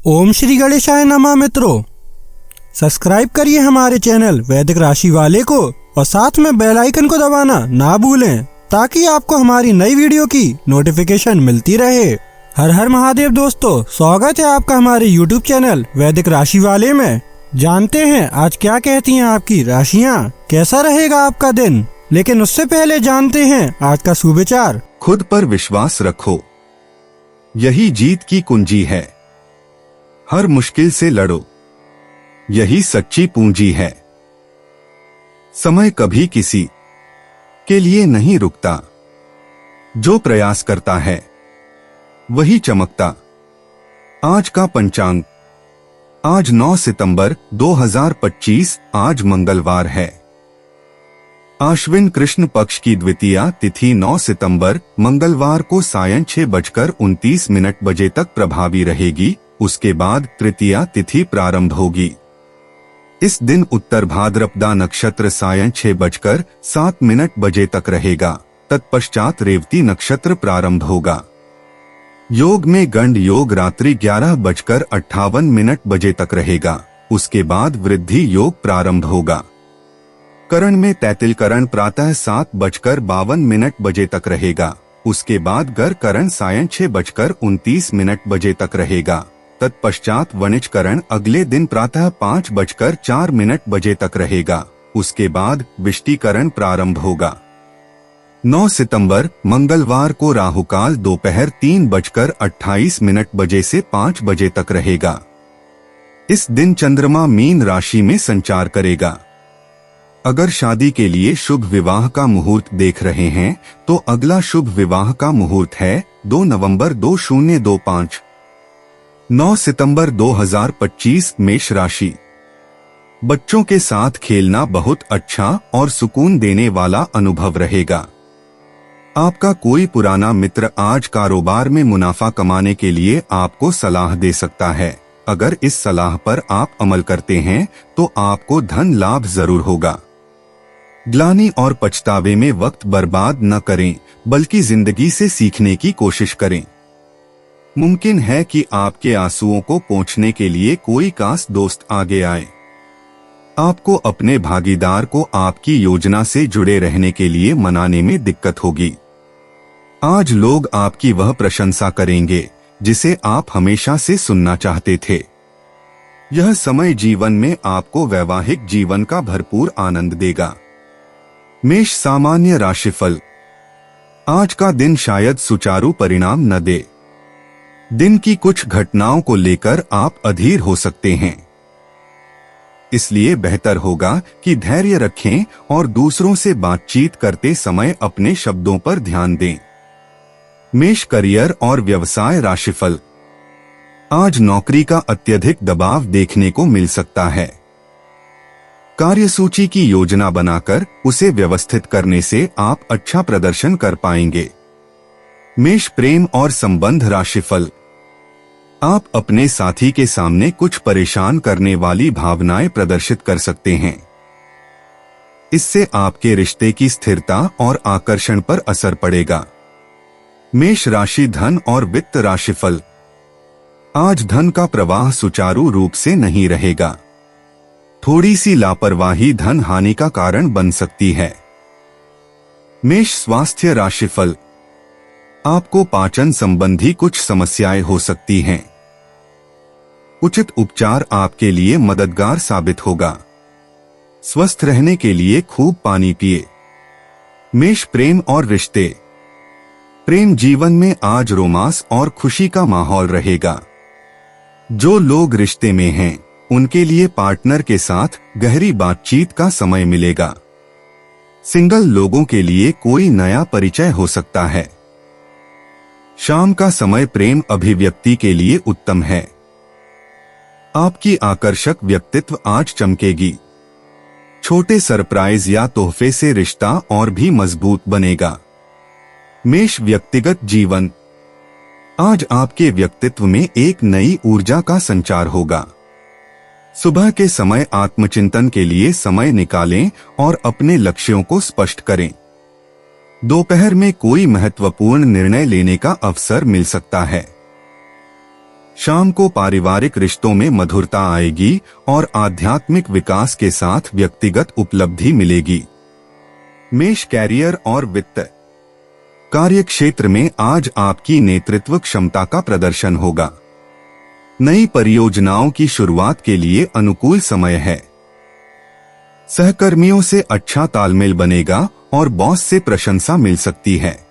ओम श्री गणेशाय नमः। मित्रों, सब्सक्राइब करिए हमारे चैनल वैदिक राशि वाले को और साथ में बेल आइकन को दबाना ना भूलें ताकि आपको हमारी नई वीडियो की नोटिफिकेशन मिलती रहे। हर हर महादेव दोस्तों, स्वागत है आपका हमारे YouTube चैनल वैदिक राशि वाले में। जानते हैं आज क्या कहती हैं आपकी राशियाँ, कैसा रहेगा आपका दिन। लेकिन उससे पहले जानते हैं आज का सुविचार। खुद पर विश्वास रखो, यही जीत की कुंजी है। हर मुश्किल से लड़ो, यही सच्ची पूंजी है। समय कभी किसी के लिए नहीं रुकता, जो प्रयास करता है वही चमकता। आज का पंचांग, आज 9 सितंबर 2025, आज मंगलवार है। आश्विन कृष्ण पक्ष की द्वितीया तिथि 9 सितंबर मंगलवार को सायं 6:29 तक प्रभावी रहेगी। उसके बाद तृतीया तिथि प्रारंभ होगी। इस दिन उत्तर भाद्रपदा नक्षत्र सायं 6:07 तक रहेगा। तत्पश्चात रेवती नक्षत्र प्रारंभ होगा। योग में गंड योग रात्रि 11:58 तक रहेगा। उसके बाद वृद्धि योग प्रारंभ होगा। करण में तैतिल करण प्रातः 7:52 तक रहेगा। उसके बाद गर करण सायं 6:29 तक रहेगा। तत्पश्चात वणिज करण अगले दिन प्रातः 5:04 तक रहेगा। उसके बाद विष्टिकरण प्रारंभ होगा। 9 सितंबर मंगलवार को राहुकाल दोपहर 3:28 से 5 बजे तक रहेगा। इस दिन चंद्रमा मीन राशि में संचार करेगा। अगर शादी के लिए शुभ विवाह का मुहूर्त देख रहे हैं तो अगला शुभ विवाह का मुहूर्त है 2 नवंबर 2025। 9 सितंबर 2025 मेष राशि। बच्चों के साथ खेलना बहुत अच्छा और सुकून देने वाला अनुभव रहेगा। आपका कोई पुराना मित्र आज कारोबार में मुनाफा कमाने के लिए आपको सलाह दे सकता है। अगर इस सलाह पर आप अमल करते हैं तो आपको धन लाभ जरूर होगा। ग्लानि और पछतावे में वक्त बर्बाद न करें, बल्कि जिंदगी से सीखने की कोशिश करें। मुमकिन है कि आपके आंसुओं को पोंछने के लिए कोई खास दोस्त आगे आए। आपको अपने भागीदार को आपकी योजना से जुड़े रहने के लिए मनाने में दिक्कत होगी। आज लोग आपकी वह प्रशंसा करेंगे जिसे आप हमेशा से सुनना चाहते थे। यह समय जीवन में आपको वैवाहिक जीवन का भरपूर आनंद देगा। मेष सामान्य राशिफल। आज का दिन शायद सुचारू परिणाम न दे। दिन की कुछ घटनाओं को लेकर आप अधीर हो सकते हैं, इसलिए बेहतर होगा कि धैर्य रखें और दूसरों से बातचीत करते समय अपने शब्दों पर ध्यान दें। मेष करियर और व्यवसाय राशिफल। आज नौकरी का अत्यधिक दबाव देखने को मिल सकता है। कार्यसूची की योजना बनाकर उसे व्यवस्थित करने से आप अच्छा प्रदर्शन कर पाएंगे। मेष प्रेम और संबंध राशिफल। आप अपने साथी के सामने कुछ परेशान करने वाली भावनाएं प्रदर्शित कर सकते हैं। इससे आपके रिश्ते की स्थिरता और आकर्षण पर असर पड़ेगा। मेष राशि धन और वित्त राशिफल। आज धन का प्रवाह सुचारू रूप से नहीं रहेगा। थोड़ी सी लापरवाही धन हानि का कारण बन सकती है। मेष स्वास्थ्य राशिफल। आपको पाचन संबंधी कुछ समस्याएं हो सकती हैं। उचित उपचार आपके लिए मददगार साबित होगा। स्वस्थ रहने के लिए खूब पानी पिए। मेष प्रेम और रिश्ते। प्रेम जीवन में आज रोमांस और खुशी का माहौल रहेगा। जो लोग रिश्ते में हैं, उनके लिए पार्टनर के साथ गहरी बातचीत का समय मिलेगा। सिंगल लोगों के लिए कोई नया परिचय हो सकता है। शाम का समय प्रेम अभिव्यक्ति के लिए उत्तम है। आपकी आकर्षक व्यक्तित्व आज चमकेगी। छोटे सरप्राइज या तोहफे से रिश्ता और भी मजबूत बनेगा। मेष व्यक्तिगत जीवन। आज आपके व्यक्तित्व में एक नई ऊर्जा का संचार होगा। सुबह के समय आत्मचिंतन के लिए समय निकालें और अपने लक्ष्यों को स्पष्ट करें। दोपहर में कोई महत्वपूर्ण निर्णय लेने का अवसर मिल सकता है। शाम को पारिवारिक रिश्तों में मधुरता आएगी और आध्यात्मिक विकास के साथ व्यक्तिगत उपलब्धि मिलेगी। मेष कैरियर और वित्त। कार्य क्षेत्र में आज आपकी नेतृत्व क्षमता का प्रदर्शन होगा। नई परियोजनाओं की शुरुआत के लिए अनुकूल समय है। सहकर्मियों से अच्छा तालमेल बनेगा और बॉस से प्रशंसा मिल सकती है।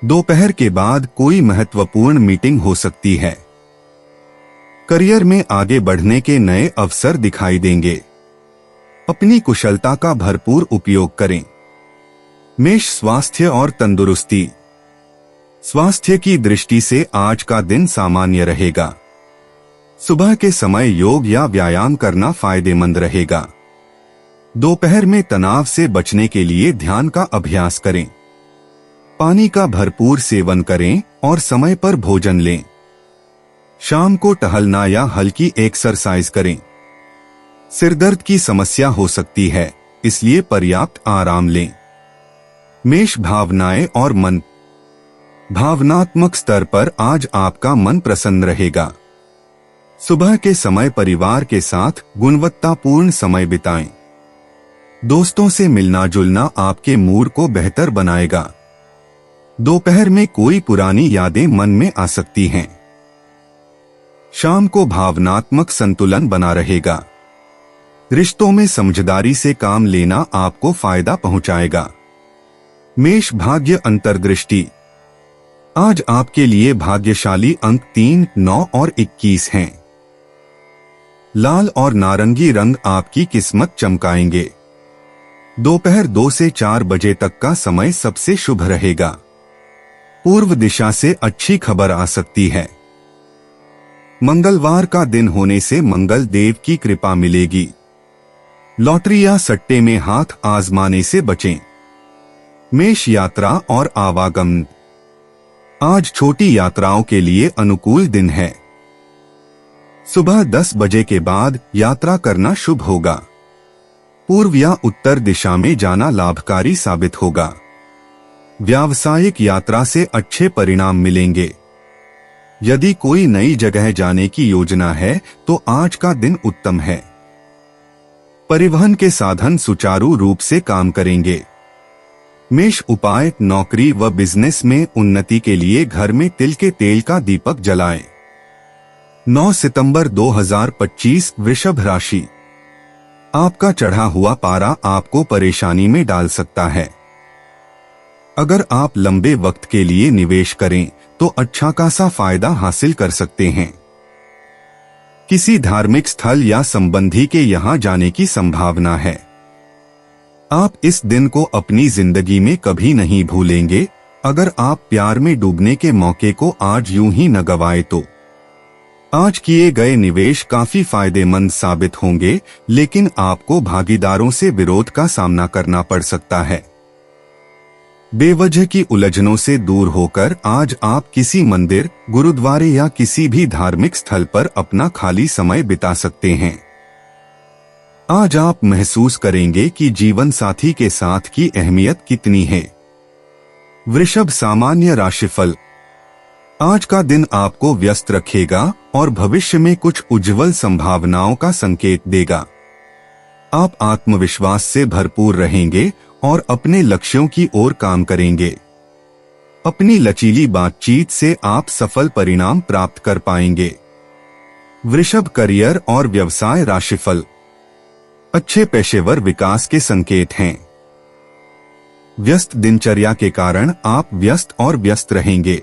दोपहर के बाद कोई महत्वपूर्ण मीटिंग हो सकती है। करियर में आगे बढ़ने के नए अवसर दिखाई देंगे। अपनी कुशलता का भरपूर उपयोग करें। मेष स्वास्थ्य और तंदुरुस्ती। स्वास्थ्य की दृष्टि से आज का दिन सामान्य रहेगा। सुबह के समय योग या व्यायाम करना फायदेमंद रहेगा। दोपहर में तनाव से बचने के लिए ध्यान का अभ्यास करें। पानी का भरपूर सेवन करें और समय पर भोजन लें। शाम को टहलना या हल्की एक्सरसाइज करें। सिरदर्द की समस्या हो सकती है, इसलिए पर्याप्त आराम लें। मेष भावनाएं और मन। भावनात्मक स्तर पर आज आपका मन प्रसन्न रहेगा। सुबह के समय परिवार के साथ गुणवत्तापूर्ण समय बिताएं। दोस्तों से मिलना जुलना आपके मूड को बेहतर बनाएगा। दोपहर में कोई पुरानी यादें मन में आ सकती हैं। शाम को भावनात्मक संतुलन बना रहेगा। रिश्तों में समझदारी से काम लेना आपको फायदा पहुंचाएगा। मेष भाग्य अंतर्दृष्टि। आज आपके लिए भाग्यशाली अंक 3, 9 और 21 हैं। लाल और नारंगी रंग आपकी किस्मत चमकाएंगे। दोपहर 2 से 4 बजे तक का समय सबसे शुभ रहेगा। पूर्व दिशा से अच्छी खबर आ सकती है। मंगलवार का दिन होने से मंगल देव की कृपा मिलेगी। लॉटरी या सट्टे में हाथ आजमाने से बचें। मेष यात्रा और आवागमन। आज छोटी यात्राओं के लिए अनुकूल दिन है। सुबह 10 बजे के बाद यात्रा करना शुभ होगा। पूर्व या उत्तर दिशा में जाना लाभकारी साबित होगा। व्यावसायिक यात्रा से अच्छे परिणाम मिलेंगे। यदि कोई नई जगह जाने की योजना है तो आज का दिन उत्तम है। परिवहन के साधन सुचारू रूप से काम करेंगे। मेष उपाय। नौकरी व बिजनेस में उन्नति के लिए घर में तिल के तेल का दीपक जलाएं। 9 सितंबर 2025 वृषभ राशि। आपका चढ़ा हुआ पारा आपको परेशानी में डाल सकता है। अगर आप लंबे वक्त के लिए निवेश करें तो अच्छा खासा फायदा हासिल कर सकते हैं। किसी धार्मिक स्थल या संबंधी के यहां जाने की संभावना है। आप इस दिन को अपनी जिंदगी में कभी नहीं भूलेंगे। अगर आप प्यार में डूबने के मौके को आज यूं ही न गवाए तो आज किए गए निवेश काफी फायदेमंद साबित होंगे, लेकिन आपको भागीदारों से विरोध का सामना करना पड़ सकता है। बेवजह की उलझनों से दूर होकर आज आप किसी मंदिर, गुरुद्वारे या किसी भी धार्मिक स्थल पर अपना खाली समय बिता सकते हैं। आज आप महसूस करेंगे कि जीवन साथी के साथ की अहमियत कितनी है। वृषभ सामान्य राशिफल। आज का दिन आपको व्यस्त रखेगा और भविष्य में कुछ उज्जवल संभावनाओं का संकेत देगा। आप आत्मविश्वास से भरपूर रहेंगे और अपने लक्ष्यों की ओर काम करेंगे। अपनी लचीली बातचीत से आप सफल परिणाम प्राप्त कर पाएंगे। वृषभ करियर और व्यवसाय राशिफल। अच्छे पेशेवर विकास के संकेत हैं। व्यस्त दिनचर्या के कारण आप व्यस्त और व्यस्त रहेंगे।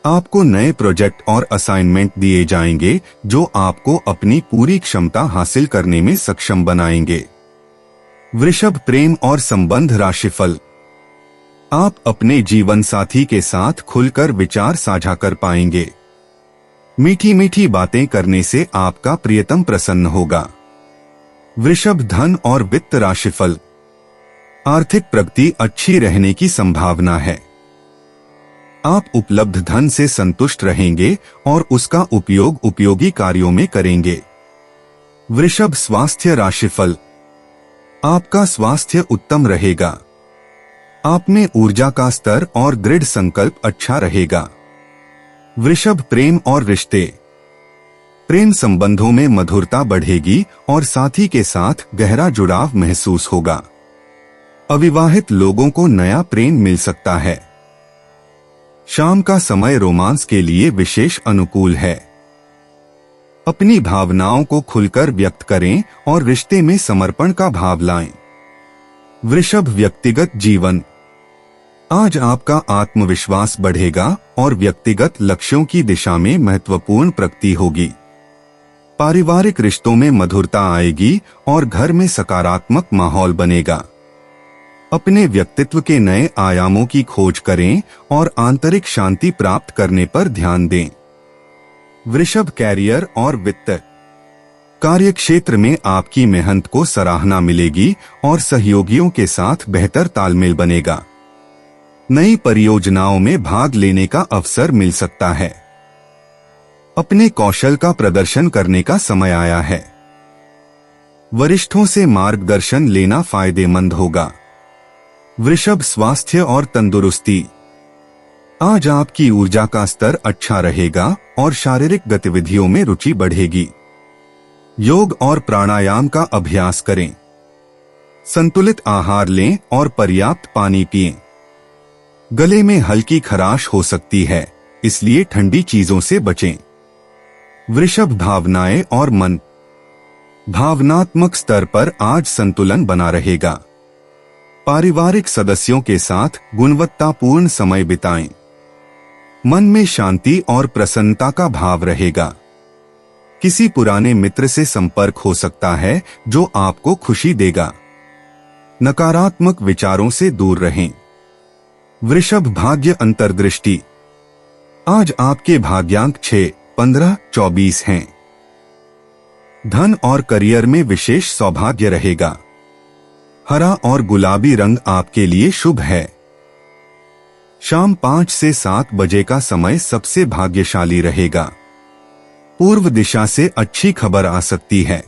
आपको नए प्रोजेक्ट और असाइनमेंट दिए जाएंगे जो आपको अपनी पूरी क्षमता हासिल करने में सक्षम बनाएंगे। वृषभ प्रेम और संबंध राशिफल। आप अपने जीवन साथी के साथ खुलकर विचार साझा कर पाएंगे। मीठी मीठी बातें करने से आपका प्रियतम प्रसन्न होगा। वृषभ धन और वित्त राशिफल। आर्थिक प्रगति अच्छी रहने की संभावना है। आप उपलब्ध धन से संतुष्ट रहेंगे और उसका उपयोग उपयोगी कार्यों में करेंगे। वृषभ स्वास्थ्य राशिफल। आपका स्वास्थ्य उत्तम रहेगा। आप में ऊर्जा का स्तर और दृढ़ संकल्प अच्छा रहेगा। वृषभ, प्रेम और रिश्ते। प्रेम संबंधों में मधुरता बढ़ेगी और साथी के साथ गहरा जुड़ाव महसूस होगा। अविवाहित लोगों को नया प्रेम मिल सकता है। शाम का समय रोमांस के लिए विशेष अनुकूल है। अपनी भावनाओं को खुलकर व्यक्त करें और रिश्ते में समर्पण का भाव लाएं। वृषभ, व्यक्तिगत जीवन। आज आपका आत्मविश्वास बढ़ेगा और व्यक्तिगत लक्ष्यों की दिशा में महत्वपूर्ण प्रगति होगी। पारिवारिक रिश्तों में मधुरता आएगी और घर में सकारात्मक माहौल बनेगा। अपने व्यक्तित्व के नए आयामों की खोज करें और आंतरिक शांति प्राप्त करने पर ध्यान दें। वृषभ, कैरियर और वित्त। कार्यक्षेत्र में आपकी मेहनत को सराहना मिलेगी और सहयोगियों के साथ बेहतर तालमेल बनेगा। नई परियोजनाओं में भाग लेने का अवसर मिल सकता है। अपने कौशल का प्रदर्शन करने का समय आया है। वरिष्ठों से मार्गदर्शन लेना फायदेमंद होगा। वृषभ, स्वास्थ्य और तंदुरुस्ती। आज आपकी ऊर्जा का स्तर अच्छा रहेगा और शारीरिक गतिविधियों में रुचि बढ़ेगी। योग और प्राणायाम का अभ्यास करें। संतुलित आहार लें और पर्याप्त पानी पिएं। गले में हल्की खराश हो सकती है, इसलिए ठंडी चीजों से बचें। वृषभ, भावनाएं और मन। भावनात्मक स्तर पर आज संतुलन बना रहेगा। पारिवारिक सदस्यों के साथ गुणवत्तापूर्ण समय बिताएं। मन में शांति और प्रसन्नता का भाव रहेगा। किसी पुराने मित्र से संपर्क हो सकता है जो आपको खुशी देगा। नकारात्मक विचारों से दूर रहें। वृषभ, भाग्य अंतर्दृष्टि। आज आपके भाग्यांक 6, 15, 24 हैं। धन और करियर में विशेष सौभाग्य रहेगा। हरा और गुलाबी रंग आपके लिए शुभ है। शाम 5 से 7 बजे का समय सबसे भाग्यशाली रहेगा। पूर्व दिशा से अच्छी खबर आ सकती है।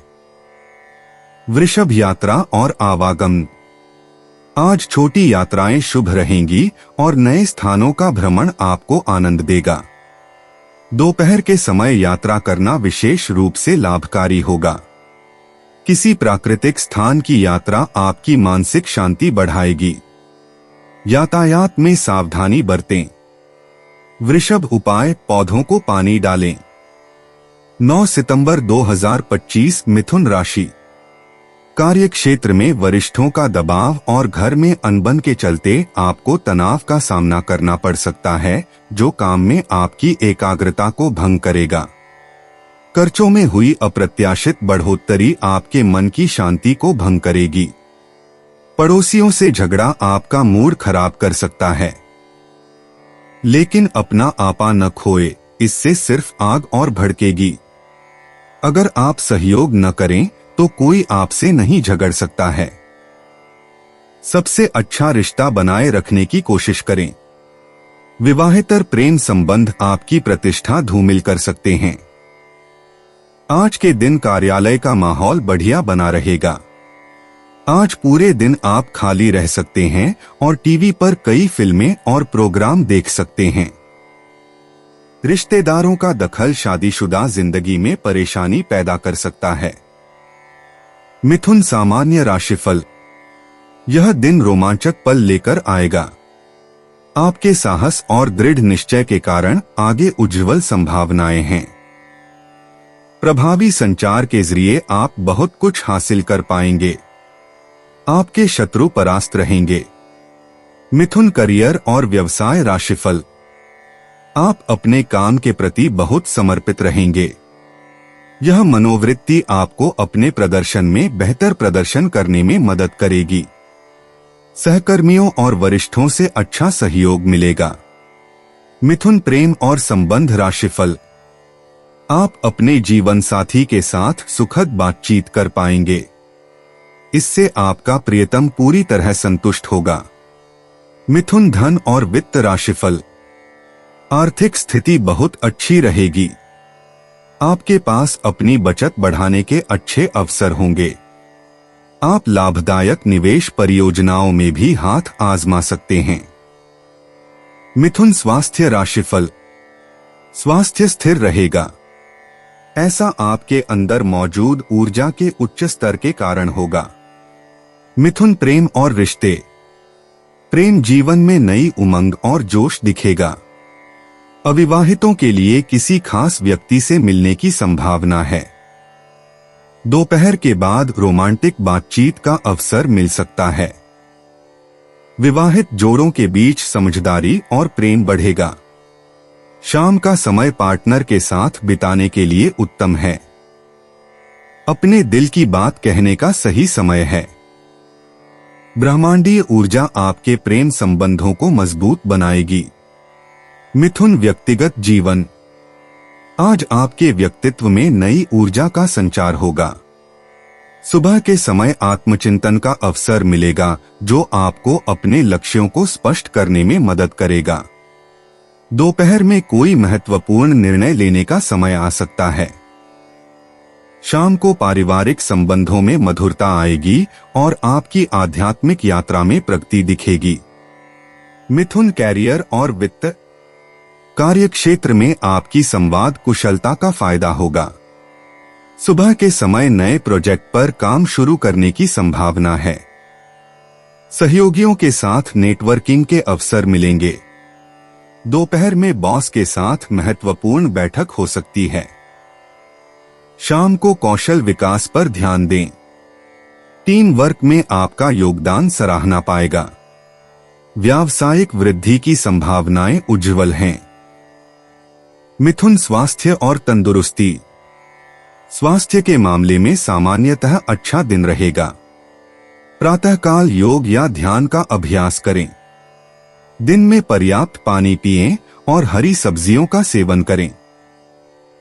वृषभ, यात्रा और आवागमन। आज छोटी यात्राएं शुभ रहेंगी और नए स्थानों का भ्रमण आपको आनंद देगा। दोपहर के समय यात्रा करना विशेष रूप से लाभकारी होगा। किसी प्राकृतिक स्थान की यात्रा आपकी मानसिक शांति बढ़ाएगी। यातायात में सावधानी बरतें। वृषभ, उपाय, पौधों को पानी डालें। 9 सितंबर 2025, मिथुन राशि। कार्यक्षेत्र में वरिष्ठों का दबाव और घर में अनबन के चलते आपको तनाव का सामना करना पड़ सकता है, जो काम में आपकी एकाग्रता को भंग करेगा। खर्चों में हुई अप्रत्याशित बढ़ोतरी आपके मन की शांति को भंग करेगी। पड़ोसियों से झगड़ा आपका मूड खराब कर सकता है, लेकिन अपना आपा न खोए, इससे सिर्फ आग और भड़केगी। अगर आप सहयोग न करें तो कोई आपसे नहीं झगड़ सकता है। सबसे अच्छा रिश्ता बनाए रखने की कोशिश करें। विवाहेतर प्रेम संबंध आपकी प्रतिष्ठा धूमिल कर सकते हैं। आज के दिन कार्यालय का माहौल बढ़िया बना रहेगा। आज पूरे दिन आप खाली रह सकते हैं और टीवी पर कई फिल्में और प्रोग्राम देख सकते हैं। रिश्तेदारों का दखल शादीशुदा जिंदगी में परेशानी पैदा कर सकता है। मिथुन, सामान्य राशिफल। यह दिन रोमांचक पल लेकर आएगा। आपके साहस और दृढ़ निश्चय के कारण आगे उज्जवल संभावनाएं हैं। प्रभावी संचार के जरिए आप बहुत कुछ हासिल कर पाएंगे। आपके शत्रु परास्त रहेंगे। मिथुन, करियर और व्यवसाय राशिफल। आप अपने काम के प्रति बहुत समर्पित रहेंगे। यह मनोवृत्ति आपको अपने प्रदर्शन में बेहतर प्रदर्शन करने में मदद करेगी। सहकर्मियों और वरिष्ठों से अच्छा सहयोग मिलेगा। मिथुन, प्रेम और संबंध राशिफल। आप अपने जीवन साथी के साथ सुखद बातचीत कर पाएंगे। इससे आपका प्रियतम पूरी तरह संतुष्ट होगा। मिथुन, धन और वित्त राशिफल। आर्थिक स्थिति बहुत अच्छी रहेगी। आपके पास अपनी बचत बढ़ाने के अच्छे अवसर होंगे। आप लाभदायक निवेश परियोजनाओं में भी हाथ आजमा सकते हैं। मिथुन, स्वास्थ्य राशिफल। स्वास्थ्य स्थिर रहेगा। ऐसा आपके अंदर मौजूद ऊर्जा के उच्च स्तर के कारण होगा। मिथुन, प्रेम और रिश्ते। प्रेम जीवन में नई उमंग और जोश दिखेगा। अविवाहितों के लिए किसी खास व्यक्ति से मिलने की संभावना है। दोपहर के बाद रोमांटिक बातचीत का अवसर मिल सकता है। विवाहित जोड़ों के बीच समझदारी और प्रेम बढ़ेगा। शाम का समय पार्टनर के साथ बिताने के लिए उत्तम है। अपने दिल की बात कहने का सही समय है। ब्रह्मांडीय ऊर्जा आपके प्रेम संबंधों को मजबूत बनाएगी। मिथुन, व्यक्तिगत जीवन। आज आपके व्यक्तित्व में नई ऊर्जा का संचार होगा। सुबह के समय आत्मचिंतन का अवसर मिलेगा, जो आपको अपने लक्ष्यों को स्पष्ट करने में मदद करेगा। दोपहर में कोई महत्वपूर्ण निर्णय लेने का समय आ सकता है। शाम को पारिवारिक संबंधों में मधुरता आएगी और आपकी आध्यात्मिक यात्रा में प्रगति दिखेगी। मिथुन, कैरियर और वित्त। कार्यक्षेत्र में आपकी संवाद कुशलता का फायदा होगा। सुबह के समय नए प्रोजेक्ट पर काम शुरू करने की संभावना है। सहयोगियों के साथ नेटवर्किंग के अवसर मिलेंगे। दोपहर में बॉस के साथ महत्वपूर्ण बैठक हो सकती है। शाम को कौशल विकास पर ध्यान दें। टीम वर्क में आपका योगदान सराहना पाएगा। व्यावसायिक वृद्धि की संभावनाएं उज्जवल हैं। मिथुन, स्वास्थ्य और तंदुरुस्ती। स्वास्थ्य के मामले में सामान्यतः अच्छा दिन रहेगा। प्रातःकाल योग या ध्यान का अभ्यास करें। दिन में पर्याप्त पानी पिएं और हरी सब्जियों का सेवन करें।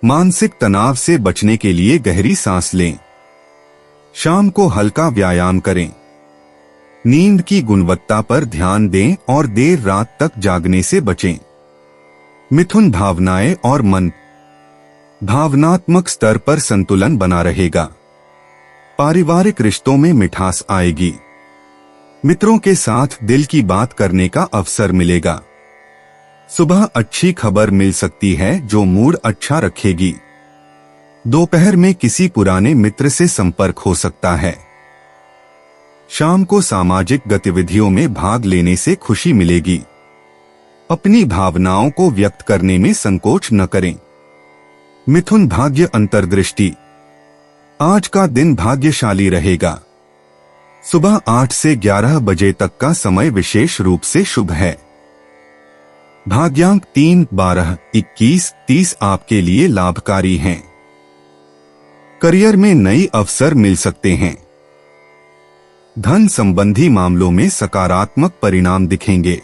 मानसिक तनाव से बचने के लिए गहरी सांस लें। शाम को हल्का व्यायाम करें। नींद की गुणवत्ता पर ध्यान दें और देर रात तक जागने से बचें। मिथुन, भावनाएं और मन। भावनात्मक स्तर पर संतुलन बना रहेगा। पारिवारिक रिश्तों में मिठास आएगी। मित्रों के साथ दिल की बात करने का अवसर मिलेगा। सुबह अच्छी खबर मिल सकती है जो मूड अच्छा रखेगी। दोपहर में किसी पुराने मित्र से संपर्क हो सकता है। शाम को सामाजिक गतिविधियों में भाग लेने से खुशी मिलेगी। अपनी भावनाओं को व्यक्त करने में संकोच न करें। मिथुन, भाग्य अंतर्दृष्टि। आज का दिन भाग्यशाली रहेगा। सुबह 8 से 11 बजे तक का समय विशेष रूप से शुभ है। भाग्यांक 3, 12, 21, 30 आपके लिए लाभकारी हैं। करियर में नई अवसर मिल सकते हैं। धन संबंधी मामलों में सकारात्मक परिणाम दिखेंगे।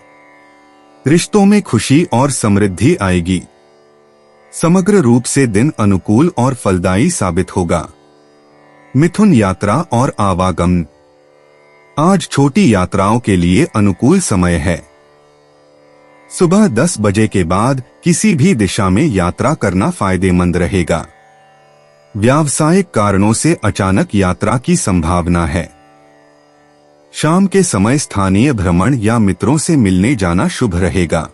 रिश्तों में खुशी और समृद्धि आएगी। समग्र रूप से दिन अनुकूल और फलदायी साबित होगा। मिथुन, यात्रा और आवागमन। आज छोटी यात्राओं के लिए अनुकूल समय है। सुबह 10 बजे के बाद किसी भी दिशा में यात्रा करना फायदेमंद रहेगा। व्यावसायिक कारणों से अचानक यात्रा की संभावना है। शाम के समय स्थानीय भ्रमण या मित्रों से मिलने जाना शुभ रहेगा।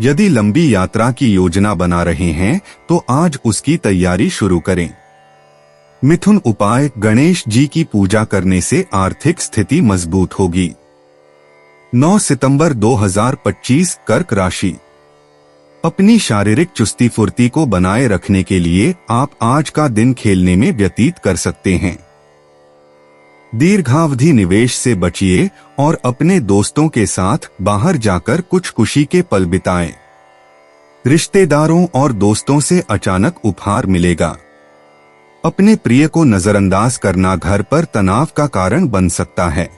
यदि लंबी यात्रा की योजना बना रहे हैं तो आज उसकी तैयारी शुरू करें। मिथुन, उपाय। गणेश जी की पूजा करने से आर्थिक स्थिति मजबूत होगी। 9 सितंबर 2025, कर्क राशि। अपनी शारीरिक चुस्ती फुर्ती को बनाए रखने के लिए आप आज का दिन खेलने में व्यतीत कर सकते हैं। दीर्घावधि निवेश से बचिए और अपने दोस्तों के साथ बाहर जाकर कुछ खुशी के पल बिताएं। रिश्तेदारों और दोस्तों से अचानक उपहार मिलेगा। अपने प्रिय को नजरअंदाज करना घर पर तनाव का कारण बन सकता है।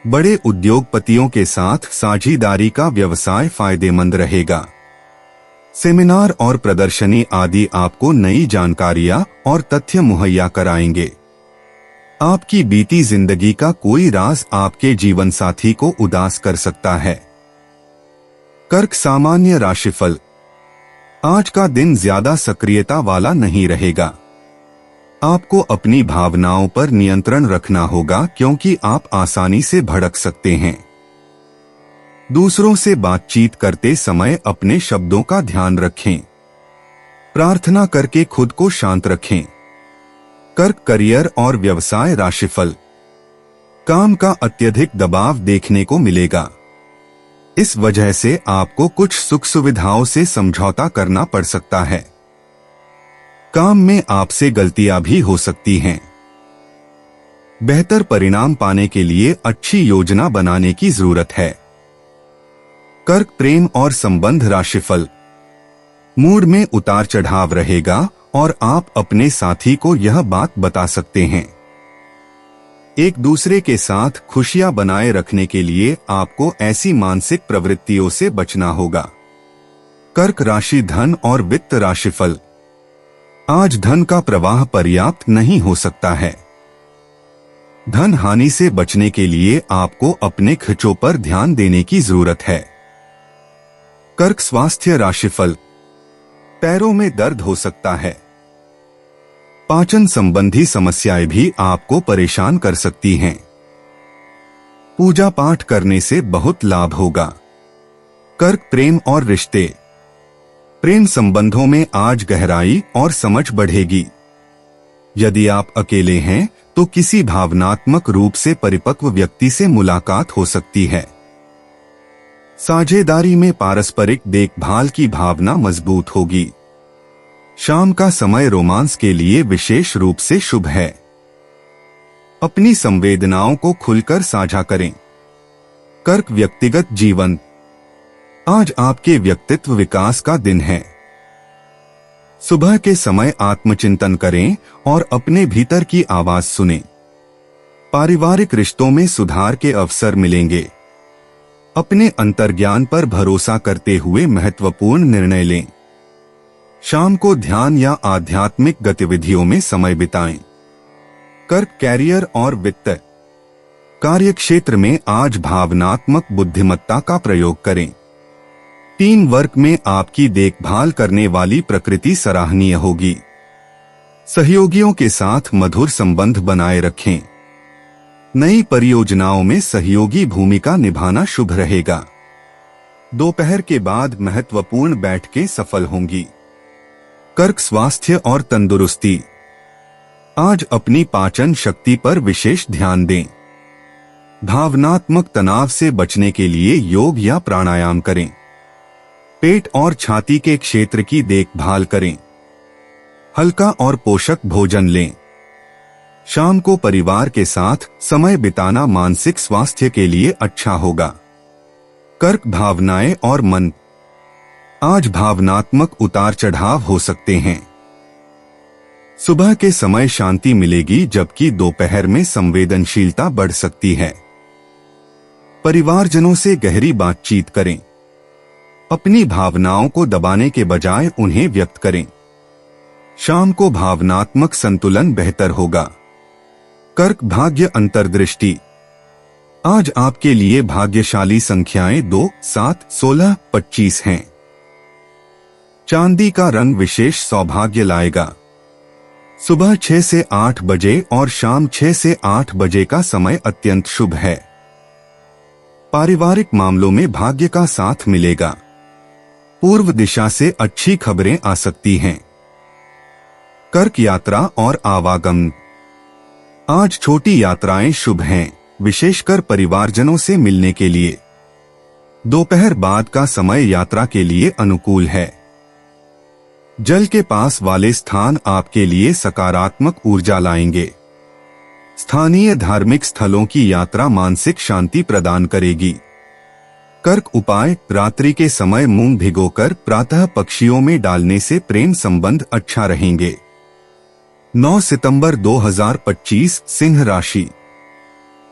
बड़े उद्योगपतियों के साथ साझेदारी का व्यवसाय फायदेमंद रहेगा। सेमिनार और प्रदर्शनी आदि आपको नई जानकारियां और तथ्य मुहैया कराएंगे। आपकी बीती जिंदगी का कोई राज आपके जीवन साथी को उदास कर सकता है। कर्क, सामान्य राशिफल। आज का दिन ज्यादा सक्रियता वाला नहीं रहेगा। आपको अपनी भावनाओं पर नियंत्रण रखना होगा क्योंकि आप आसानी से भड़क सकते हैं। दूसरों से बातचीत करते समय अपने शब्दों का ध्यान रखें। प्रार्थना करके खुद को शांत रखें। कर्क करियर और व्यवसाय राशिफल। काम का अत्यधिक दबाव देखने को मिलेगा। इस वजह से आपको कुछ सुख सुविधाओं से समझौता करना पड़ सकता है। काम में आपसे गलतियां भी हो सकती हैं। बेहतर परिणाम पाने के लिए अच्छी योजना बनाने की जरूरत है। कर्क प्रेम और संबंध राशिफल। मूड में उतार चढ़ाव रहेगा और आप अपने साथी को यह बात बता सकते हैं। एक दूसरे के साथ खुशियां बनाए रखने के लिए आपको ऐसी मानसिक प्रवृत्तियों से बचना होगा। कर्क राशि धन और वित्त राशिफल। आज धन का प्रवाह पर्याप्त नहीं हो सकता है। धन हानि से बचने के लिए आपको अपने खर्चों पर ध्यान देने की जरूरत है। कर्क स्वास्थ्य राशिफल। पैरों में दर्द हो सकता है। पाचन संबंधी समस्याएं भी आपको परेशान कर सकती हैं। पूजा पाठ करने से बहुत लाभ होगा। कर्क प्रेम और रिश्ते। प्रेम संबंधों में आज गहराई और समझ बढ़ेगी। यदि आप अकेले हैं तो किसी भावनात्मक रूप से परिपक्व व्यक्ति से मुलाकात हो सकती है। साझेदारी में पारस्परिक देखभाल की भावना मजबूत होगी। शाम का समय रोमांस के लिए विशेष रूप से शुभ है। अपनी संवेदनाओं को खुलकर साझा करें। कर्क व्यक्तिगत जीवन। आज आपके व्यक्तित्व विकास का दिन है। सुबह के समय आत्मचिंतन करें और अपने भीतर की आवाज सुनें। पारिवारिक रिश्तों में सुधार के अवसर मिलेंगे। अपने अंतर्ज्ञान पर भरोसा करते हुए महत्वपूर्ण निर्णय लें। शाम को ध्यान या आध्यात्मिक गतिविधियों में समय बिताएं। कर्क कैरियर और वित्त। कार्यक्षेत्र में आज भावनात्मक बुद्धिमत्ता का प्रयोग करें। टीम वर्क में आपकी देखभाल करने वाली प्रकृति सराहनीय होगी। सहयोगियों के साथ मधुर संबंध बनाए रखें। नई परियोजनाओं में सहयोगी भूमिका निभाना शुभ रहेगा। दोपहर के बाद महत्वपूर्ण बैठकें सफल होंगी। कर्क स्वास्थ्य और तंदुरुस्ती। आज अपनी पाचन शक्ति पर विशेष ध्यान दें। भावनात्मक तनाव से बचने के लिए योग या प्राणायाम करें। पेट और छाती के क्षेत्र की देखभाल करें। हल्का और पोषक भोजन लें। शाम को परिवार के साथ समय बिताना मानसिक स्वास्थ्य के लिए अच्छा होगा। कर्क भावनाएं और मन। आज भावनात्मक उतार चढ़ाव हो सकते हैं। सुबह के समय शांति मिलेगी जबकि दोपहर में संवेदनशीलता बढ़ सकती है। परिवारजनों से गहरी बातचीत करें। अपनी भावनाओं को दबाने के बजाय उन्हें व्यक्त करें। शाम को भावनात्मक संतुलन बेहतर होगा। कर्क भाग्य अंतर्दृष्टि। आज आपके लिए भाग्यशाली संख्याएं 2, 7, 16, 25 हैं। चांदी का रंग विशेष सौभाग्य लाएगा। सुबह 6 से 8 बजे और शाम 6 से 8 बजे का समय अत्यंत शुभ है। पारिवारिक मामलों में भाग्य का साथ मिलेगा। पूर्व दिशा से अच्छी खबरें आ सकती हैं। कर्क यात्रा और आवागमन। आज छोटी यात्राएं शुभ हैं, विशेषकर परिवारजनों से मिलने के लिए। दोपहर बाद का समय यात्रा के लिए अनुकूल है। जल के पास वाले स्थान आपके लिए सकारात्मक ऊर्जा लाएंगे। स्थानीय धार्मिक स्थलों की यात्रा मानसिक शांति प्रदान करेगी। कर्क उपाय। रात्रि के समय मूंग भिगोकर प्रातः पक्षियों में डालने से प्रेम संबंध अच्छा रहेंगे। 9 सितंबर 2025 सिंह राशि।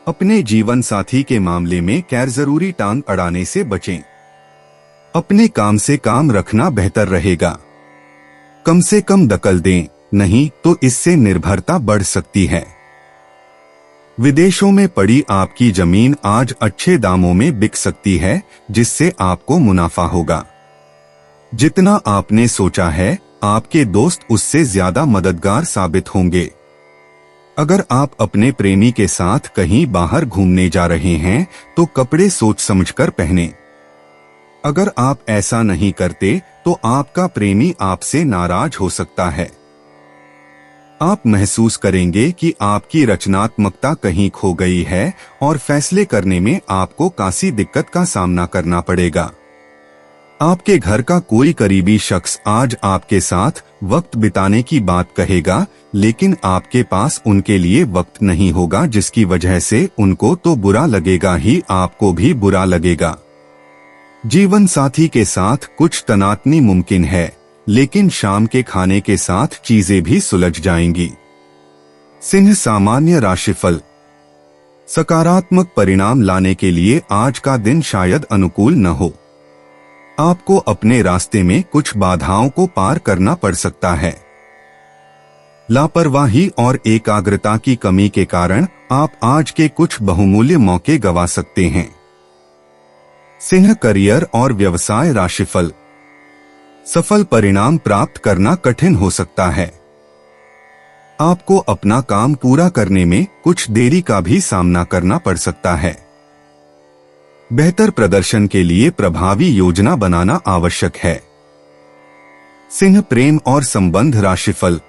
अपने जीवन साथी के मामले में गैर जरूरी टांग अड़ाने से बचें। अपने काम से काम रखना बेहतर रहेगा। कम से कम दखल दें, नहीं तो इससे निर्भरता बढ़ सकती है। विदेशों में पड़ी आपकी जमीन आज अच्छे दामों में बिक सकती है, जिससे आपको मुनाफा होगा। जितना आपने सोचा है, आपके दोस्त उससे ज्यादा मददगार साबित होंगे। अगर आप अपने प्रेमी के साथ कहीं बाहर घूमने जा रहे हैं तो कपड़े सोच समझकर पहनें, अगर आप ऐसा नहीं करते तो आपका प्रेमी आपसे नाराज हो सकता है। आप महसूस करेंगे कि आपकी रचनात्मकता कहीं खो गई है और फैसले करने में आपको काफी दिक्कत का सामना करना पड़ेगा। आपके घर का कोई करीबी शख्स आज आपके साथ वक्त बिताने की बात कहेगा, लेकिन आपके पास उनके लिए वक्त नहीं होगा, जिसकी वजह से उनको तो बुरा लगेगा ही, आपको भी बुरा लगेगा। जीवन साथी के साथ कुछ तनातनी मुमकिन है, लेकिन शाम के खाने के साथ चीजें भी सुलझ जाएंगी। सिंह सामान्य राशिफल। सकारात्मक परिणाम लाने के लिए आज का दिन शायद अनुकूल न हो। आपको अपने रास्ते में कुछ बाधाओं को पार करना पड़ सकता है। लापरवाही और एकाग्रता की कमी के कारण आप आज के कुछ बहुमूल्य मौके गंवा सकते हैं। सिंह करियर और व्यवसाय राशिफल। सफल परिणाम प्राप्त करना कठिन हो सकता है। आपको अपना काम पूरा करने में कुछ देरी का भी सामना करना पड़ सकता है। बेहतर प्रदर्शन के लिए प्रभावी योजना बनाना आवश्यक है। सिंह प्रेम और संबंध राशिफल।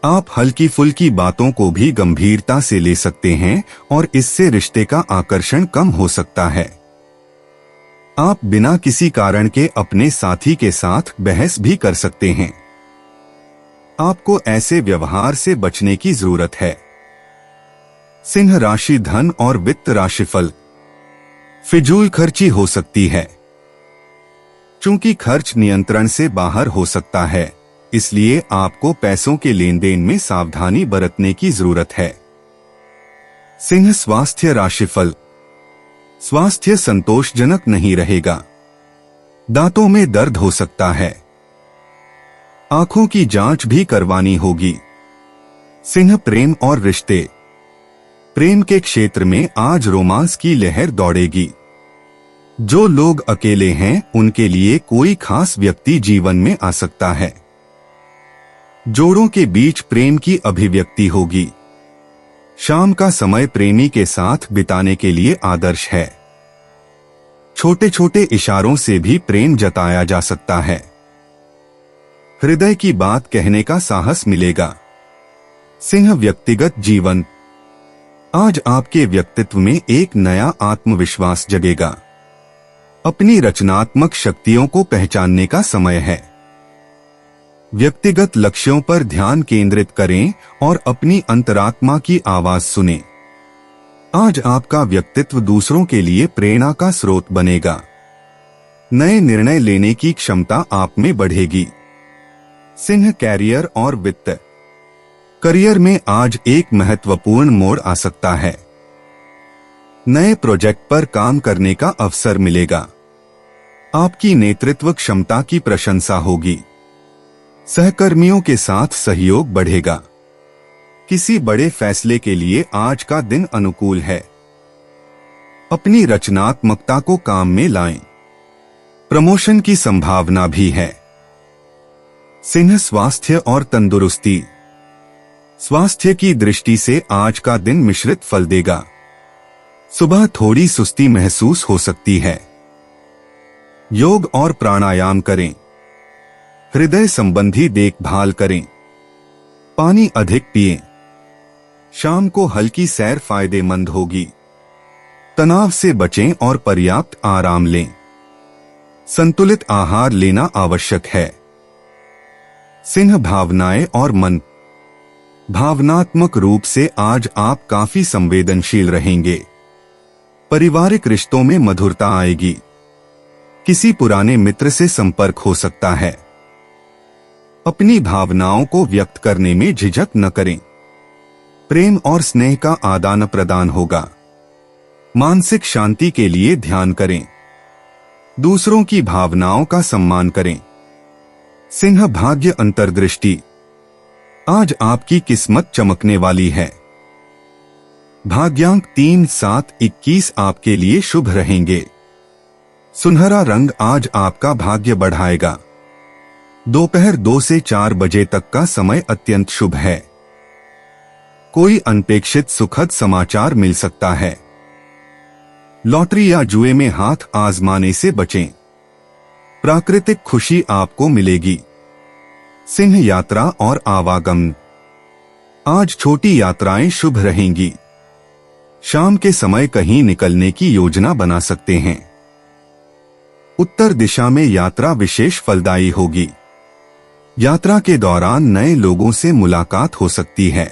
आप हल्की फुल्की बातों को भी गंभीरता से ले सकते हैं और इससे रिश्ते का आकर्षण कम हो सकता है। आप बिना किसी कारण के अपने साथी के साथ बहस भी कर सकते हैं। आपको ऐसे व्यवहार से बचने की जरूरत है। सिंह राशि धन और वित्त राशिफल। फिजूल खर्ची हो सकती है। चूंकि खर्च नियंत्रण से बाहर हो सकता है, इसलिए आपको पैसों के लेन देन में सावधानी बरतने की जरूरत है। सिंह स्वास्थ्य राशिफल। स्वास्थ्य संतोषजनक नहीं रहेगा। दांतों में दर्द हो सकता है। आंखों की जांच भी करवानी होगी। सिंह प्रेम और रिश्ते। प्रेम के क्षेत्र में आज रोमांस की लहर दौड़ेगी। जो लोग अकेले हैं उनके लिए कोई खास व्यक्ति जीवन में आ सकता है। जोड़ों के बीच प्रेम की अभिव्यक्ति होगी। शाम का समय प्रेमी के साथ बिताने के लिए आदर्श है। छोटे छोटे इशारों से भी प्रेम जताया जा सकता है। हृदय की बात कहने का साहस मिलेगा। सिंह व्यक्तिगत जीवन। आज आपके व्यक्तित्व में एक नया आत्मविश्वास जगेगा। अपनी रचनात्मक शक्तियों को पहचानने का समय है। व्यक्तिगत लक्ष्यों पर ध्यान केंद्रित करें और अपनी अंतरात्मा की आवाज सुनें। आज आपका व्यक्तित्व दूसरों के लिए प्रेरणा का स्रोत बनेगा। नए निर्णय लेने की क्षमता आप में बढ़ेगी। सिंह कैरियर और वित्त। करियर में आज एक महत्वपूर्ण मोड़ आ सकता है। नए प्रोजेक्ट पर काम करने का अवसर मिलेगा। आपकी नेतृत्व क्षमता की प्रशंसा होगी। सहकर्मियों के साथ सहयोग बढ़ेगा। किसी बड़े फैसले के लिए आज का दिन अनुकूल है। अपनी रचनात्मकता को काम में लाएं। प्रमोशन की संभावना भी है। सिंह स्वास्थ्य और तंदुरुस्ती। स्वास्थ्य की दृष्टि से आज का दिन मिश्रित फल देगा। सुबह थोड़ी सुस्ती महसूस हो सकती है। योग और प्राणायाम करें। हृदय संबंधी देखभाल करें। पानी अधिक पिएं। शाम को हल्की सैर फायदेमंद होगी। तनाव से बचें और पर्याप्त आराम लें। संतुलित आहार लेना आवश्यक है। सिंह भावनाएं और मन। भावनात्मक रूप से आज आप काफी संवेदनशील रहेंगे। पारिवारिक रिश्तों में मधुरता आएगी। किसी पुराने मित्र से संपर्क हो सकता है। अपनी भावनाओं को व्यक्त करने में झिझक न करें। प्रेम और स्नेह का आदान प्रदान होगा। मानसिक शांति के लिए ध्यान करें। दूसरों की भावनाओं का सम्मान करें। सिंह भाग्य अंतर्दृष्टि। आज आपकी किस्मत चमकने वाली है। भाग्यांक 3, 7, 21 आपके लिए शुभ रहेंगे। सुनहरा रंग आज आपका भाग्य बढ़ाएगा। दोपहर 2 से 4 बजे तक का समय अत्यंत शुभ है। कोई अनपेक्षित सुखद समाचार मिल सकता है। लॉटरी या जुए में हाथ आजमाने से बचें। प्राकृतिक खुशी आपको मिलेगी। सिंह यात्रा और आवागमन। आज छोटी यात्राएं शुभ रहेंगी। शाम के समय कहीं निकलने की योजना बना सकते हैं। उत्तर दिशा में यात्रा विशेष फलदायी होगी। यात्रा के दौरान नए लोगों से मुलाकात हो सकती है।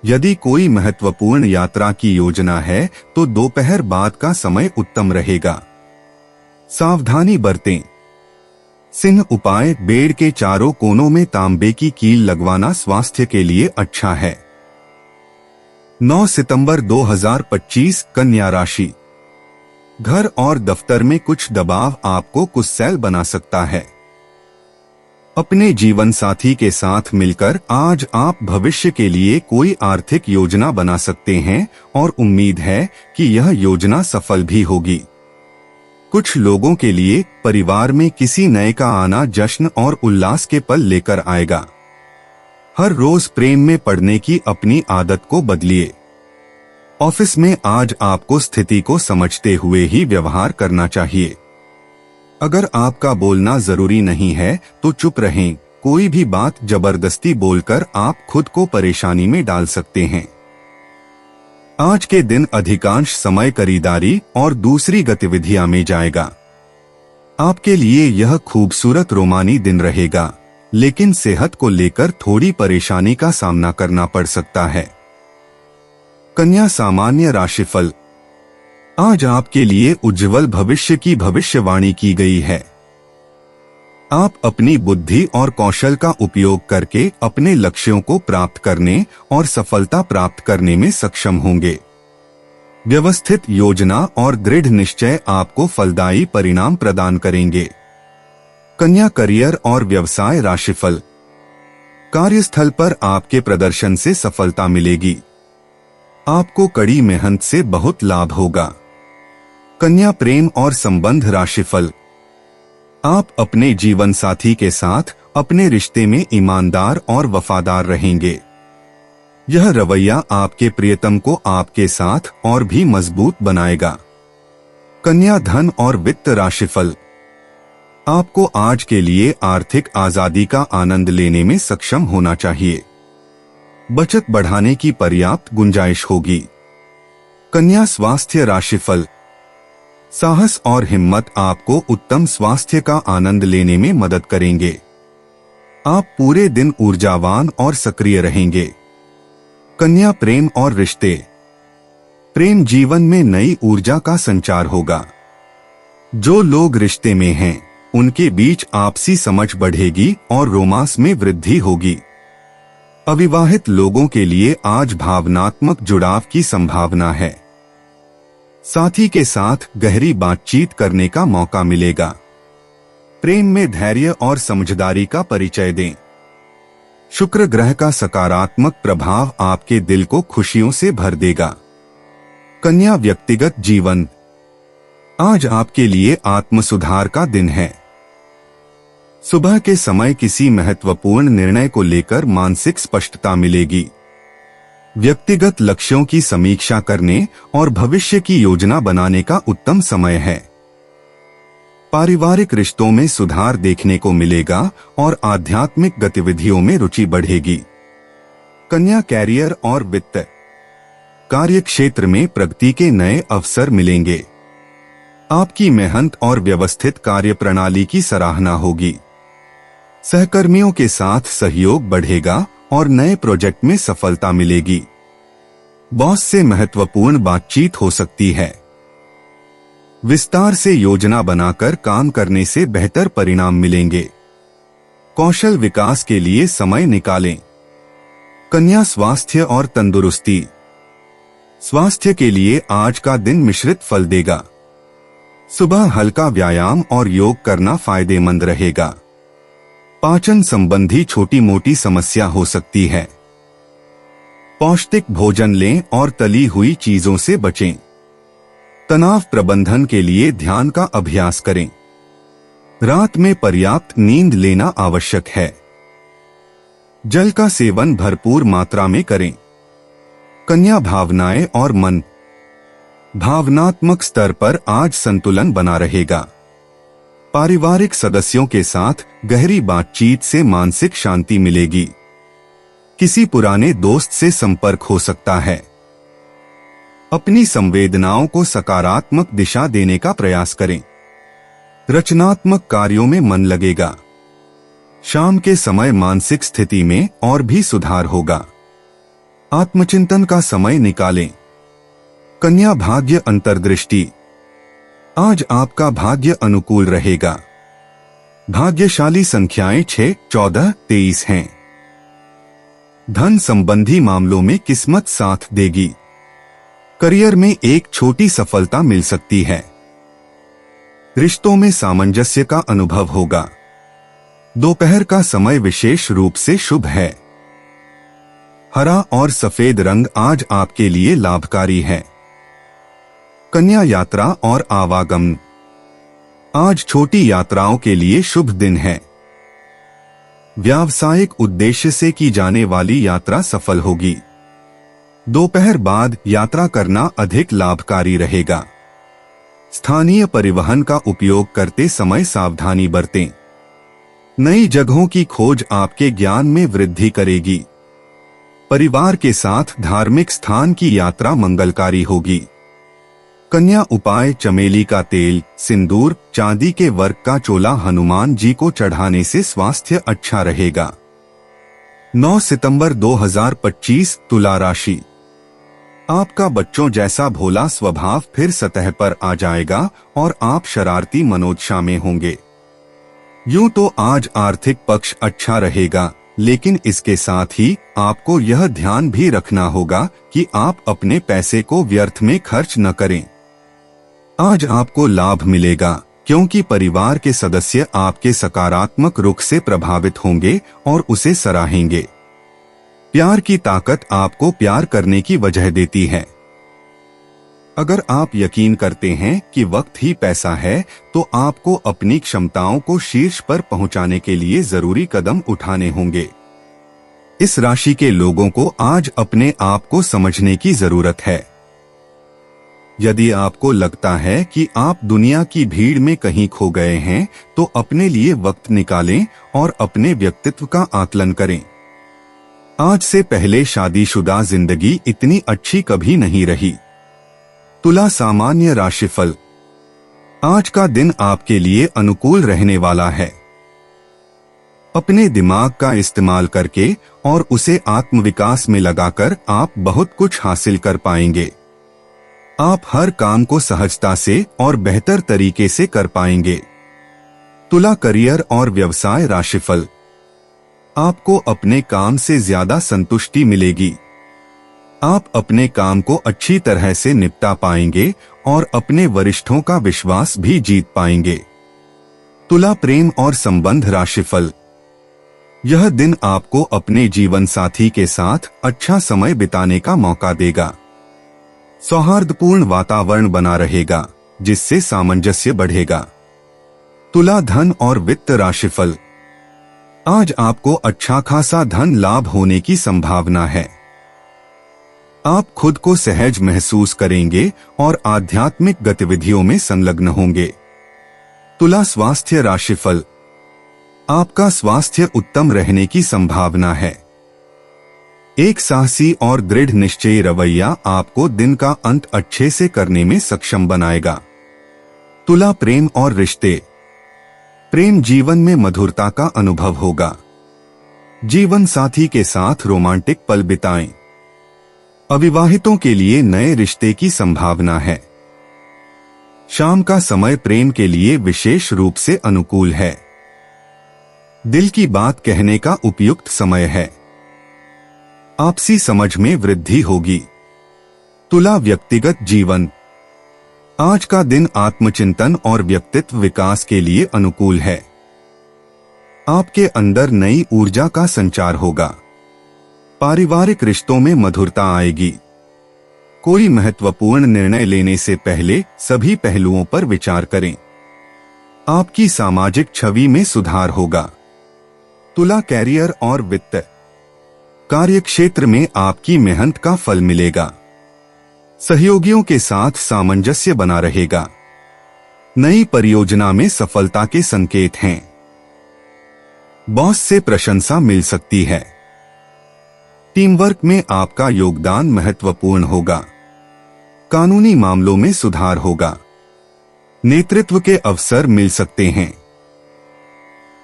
यदि कोई महत्वपूर्ण यात्रा की योजना है तो दोपहर बाद का समय उत्तम रहेगा। सावधानी बरतें। सिंह उपाय। बेड के चारों कोनों में तांबे की कील लगवाना स्वास्थ्य के लिए अच्छा है। 9 सितंबर 2025 कन्या राशि। घर और दफ्तर में कुछ दबाव आपको गुस्सैल बना सकता है। अपने जीवन साथी के साथ मिलकर आज आप भविष्य के लिए कोई आर्थिक योजना बना सकते हैं और उम्मीद है कि यह योजना सफल भी होगी। कुछ लोगों के लिए परिवार में किसी नए का आना जश्न और उल्लास के पल लेकर आएगा। हर रोज प्रेम में पड़ने की अपनी आदत को बदलिए। ऑफिस में आज आपको स्थिति को समझते हुए ही व्यवहार करना चाहिए। अगर आपका बोलना जरूरी नहीं है तो चुप रहें। कोई भी बात जबरदस्ती बोलकर आप खुद को परेशानी में डाल सकते हैं। आज के दिन अधिकांश समय खरीदारी और दूसरी गतिविधियां में जाएगा। आपके लिए यह खूबसूरत रोमानी दिन रहेगा, लेकिन सेहत को लेकर थोड़ी परेशानी का सामना करना पड़ सकता है। कन्या सामान्य राशिफल। आज आपके लिए उज्जवल भविष्य की भविष्यवाणी की गई है। आप अपनी बुद्धि और कौशल का उपयोग करके अपने लक्ष्यों को प्राप्त करने और सफलता प्राप्त करने में सक्षम होंगे। व्यवस्थित योजना और दृढ़ निश्चय आपको फलदायी परिणाम प्रदान करेंगे। कन्या करियर और व्यवसाय राशिफल। कार्यस्थल पर आपके प्रदर्शन से सफलता मिलेगी। आपको कड़ी मेहनत से बहुत लाभ होगा। कन्या प्रेम और संबंध राशिफल। आप अपने जीवन साथी के साथ अपने रिश्ते में ईमानदार और वफादार रहेंगे। यह रवैया आपके प्रियतम को आपके साथ और भी मजबूत बनाएगा। कन्या धन और वित्त राशिफल। आपको आज के लिए आर्थिक आजादी का आनंद लेने में सक्षम होना चाहिए। बचत बढ़ाने की पर्याप्त गुंजाइश होगी। कन्या स्वास्थ्य राशिफल। साहस और हिम्मत आपको उत्तम स्वास्थ्य का आनंद लेने में मदद करेंगे। आप पूरे दिन ऊर्जावान और सक्रिय रहेंगे। कन्या प्रेम और रिश्ते। प्रेम जीवन में नई ऊर्जा का संचार होगा। जो लोग रिश्ते में हैं, उनके बीच आपसी समझ बढ़ेगी और रोमांस में वृद्धि होगी। अविवाहित लोगों के लिए आज भावनात्मक जुड़ाव की संभावना है। साथी के साथ गहरी बातचीत करने का मौका मिलेगा। प्रेम में धैर्य और समझदारी का परिचय दें। शुक्र ग्रह का सकारात्मक प्रभाव आपके दिल को खुशियों से भर देगा। कन्या व्यक्तिगत जीवन। आज आपके लिए आत्मसुधार का दिन है। सुबह के समय किसी महत्वपूर्ण निर्णय को लेकर मानसिक स्पष्टता मिलेगी। व्यक्तिगत लक्ष्यों की समीक्षा करने और भविष्य की योजना बनाने का उत्तम समय है। पारिवारिक रिश्तों में सुधार देखने को मिलेगा और आध्यात्मिक गतिविधियों में रुचि बढ़ेगी। कन्या कैरियर और वित्त। कार्य क्षेत्र में प्रगति के नए अवसर मिलेंगे। आपकी मेहनत और व्यवस्थित कार्य प्रणाली की सराहना होगी। सहकर्मियों के साथ सहयोग बढ़ेगा और नए प्रोजेक्ट में सफलता मिलेगी। बॉस से महत्वपूर्ण बातचीत हो सकती है। विस्तार से योजना बनाकर काम करने से बेहतर परिणाम मिलेंगे। कौशल विकास के लिए समय निकालें। कन्या स्वास्थ्य और तंदुरुस्ती। स्वास्थ्य के लिए आज का दिन मिश्रित फल देगा। सुबह हल्का व्यायाम और योग करना फायदेमंद रहेगा। पाचन संबंधी छोटी मोटी समस्या हो सकती है। पौष्टिक भोजन लें और तली हुई चीजों से बचें। तनाव प्रबंधन के लिए ध्यान का अभ्यास करें। रात में पर्याप्त नींद लेना आवश्यक है। जल का सेवन भरपूर मात्रा में करें। कन्या भावनाएं और मन। भावनात्मक स्तर पर आज संतुलन बना रहेगा। पारिवारिक सदस्यों के साथ गहरी बातचीत से मानसिक शांति मिलेगी। किसी पुराने दोस्त से संपर्क हो सकता है। अपनी संवेदनाओं को सकारात्मक दिशा देने का प्रयास करें। रचनात्मक कार्यों में मन लगेगा। शाम के समय मानसिक स्थिति में और भी सुधार होगा। आत्मचिंतन का समय निकालें। कन्या भाग्य अंतर्दृष्टि। आज आपका भाग्य अनुकूल रहेगा। भाग्यशाली संख्याएं 6, 14, 23 हैं। धन संबंधी मामलों में किस्मत साथ देगी। करियर में एक छोटी सफलता मिल सकती है। रिश्तों में सामंजस्य का अनुभव होगा। दोपहर का समय विशेष रूप से शुभ है। हरा और सफेद रंग आज आपके लिए लाभकारी है। कन्या यात्रा और आवागमन। आज छोटी यात्राओं के लिए शुभ दिन है। व्यावसायिक उद्देश्य से की जाने वाली यात्रा सफल होगी। दोपहर बाद यात्रा करना अधिक लाभकारी रहेगा। स्थानीय परिवहन का उपयोग करते समय सावधानी बरतें। नई जगहों की खोज आपके ज्ञान में वृद्धि करेगी। परिवार के साथ धार्मिक स्थान की यात्रा मंगलकारी होगी। कन्या उपाय: चमेली का तेल, सिंदूर, चांदी के वर्क का चोला हनुमान जी को चढ़ाने से स्वास्थ्य अच्छा रहेगा। 9 सितंबर 2025 तुला राशि। आपका बच्चों जैसा भोला स्वभाव फिर सतह पर आ जाएगा और आप शरारती मनोदशा में होंगे। यूं तो आज आर्थिक पक्ष अच्छा रहेगा, लेकिन इसके साथ ही आपको यह ध्यान भी रखना होगा कि आप अपने पैसे को व्यर्थ में खर्च न करें। आज आपको लाभ मिलेगा क्योंकि परिवार के सदस्य आपके सकारात्मक रुख से प्रभावित होंगे और उसे सराहेंगे। प्यार की ताकत आपको प्यार करने की वजह देती है। अगर आप यकीन करते हैं कि वक्त ही पैसा है, तो आपको अपनी क्षमताओं को शीर्ष पर पहुंचाने के लिए जरूरी कदम उठाने होंगे। इस राशि के लोगों को आज अपने आप को समझने की जरूरत है। यदि आपको लगता है कि आप दुनिया की भीड़ में कहीं खो गए हैं, तो अपने लिए वक्त निकालें और अपने व्यक्तित्व का आकलन करें। आज से पहले शादीशुदा जिंदगी इतनी अच्छी कभी नहीं रही। तुला सामान्य राशिफल। आज का दिन आपके लिए अनुकूल रहने वाला है। अपने दिमाग का इस्तेमाल करके और उसे आत्मविकास में लगाकर आप बहुत कुछ हासिल कर पाएंगे। आप हर काम को सहजता से और बेहतर तरीके से कर पाएंगे। तुला करियर और व्यवसाय राशिफल। आपको अपने काम से ज्यादा संतुष्टि मिलेगी। आप अपने काम को अच्छी तरह से निपटा पाएंगे और अपने वरिष्ठों का विश्वास भी जीत पाएंगे। तुला प्रेम और संबंध राशिफल। यह दिन आपको अपने जीवन साथी के साथ अच्छा समय बिताने का मौका देगा। सौहार्दपूर्ण वातावरण बना रहेगा, जिससे सामंजस्य बढ़ेगा। तुला धन और वित्त राशिफल। आज आपको अच्छा खासा धन लाभ होने की संभावना है। आप खुद को सहज महसूस करेंगे और आध्यात्मिक गतिविधियों में संलग्न होंगे। तुला स्वास्थ्य राशिफल। आपका स्वास्थ्य उत्तम रहने की संभावना है। एक साहसी और दृढ़ निश्चयी रवैया आपको दिन का अंत अच्छे से करने में सक्षम बनाएगा। तुला प्रेम और रिश्ते। प्रेम जीवन में मधुरता का अनुभव होगा। जीवन साथी के साथ रोमांटिक पल बिताएं। अविवाहितों के लिए नए रिश्ते की संभावना है। शाम का समय प्रेम के लिए विशेष रूप से अनुकूल है। दिल की बात कहने का उपयुक्त समय है। आपसी समझ में वृद्धि होगी। तुला व्यक्तिगत जीवन। आज का दिन आत्मचिंतन और व्यक्तित्व विकास के लिए अनुकूल है। आपके अंदर नई ऊर्जा का संचार होगा। पारिवारिक रिश्तों में मधुरता आएगी। कोई महत्वपूर्ण निर्णय लेने से पहले सभी पहलुओं पर विचार करें। आपकी सामाजिक छवि में सुधार होगा। तुला कैरियर और वित्त। कार्यक्षेत्र में आपकी मेहनत का फल मिलेगा। सहयोगियों के साथ सामंजस्य बना रहेगा। नई परियोजना में सफलता के संकेत हैं। बॉस से प्रशंसा मिल सकती है। टीम वर्क में आपका योगदान महत्वपूर्ण होगा। कानूनी मामलों में सुधार होगा। नेतृत्व के अवसर मिल सकते हैं।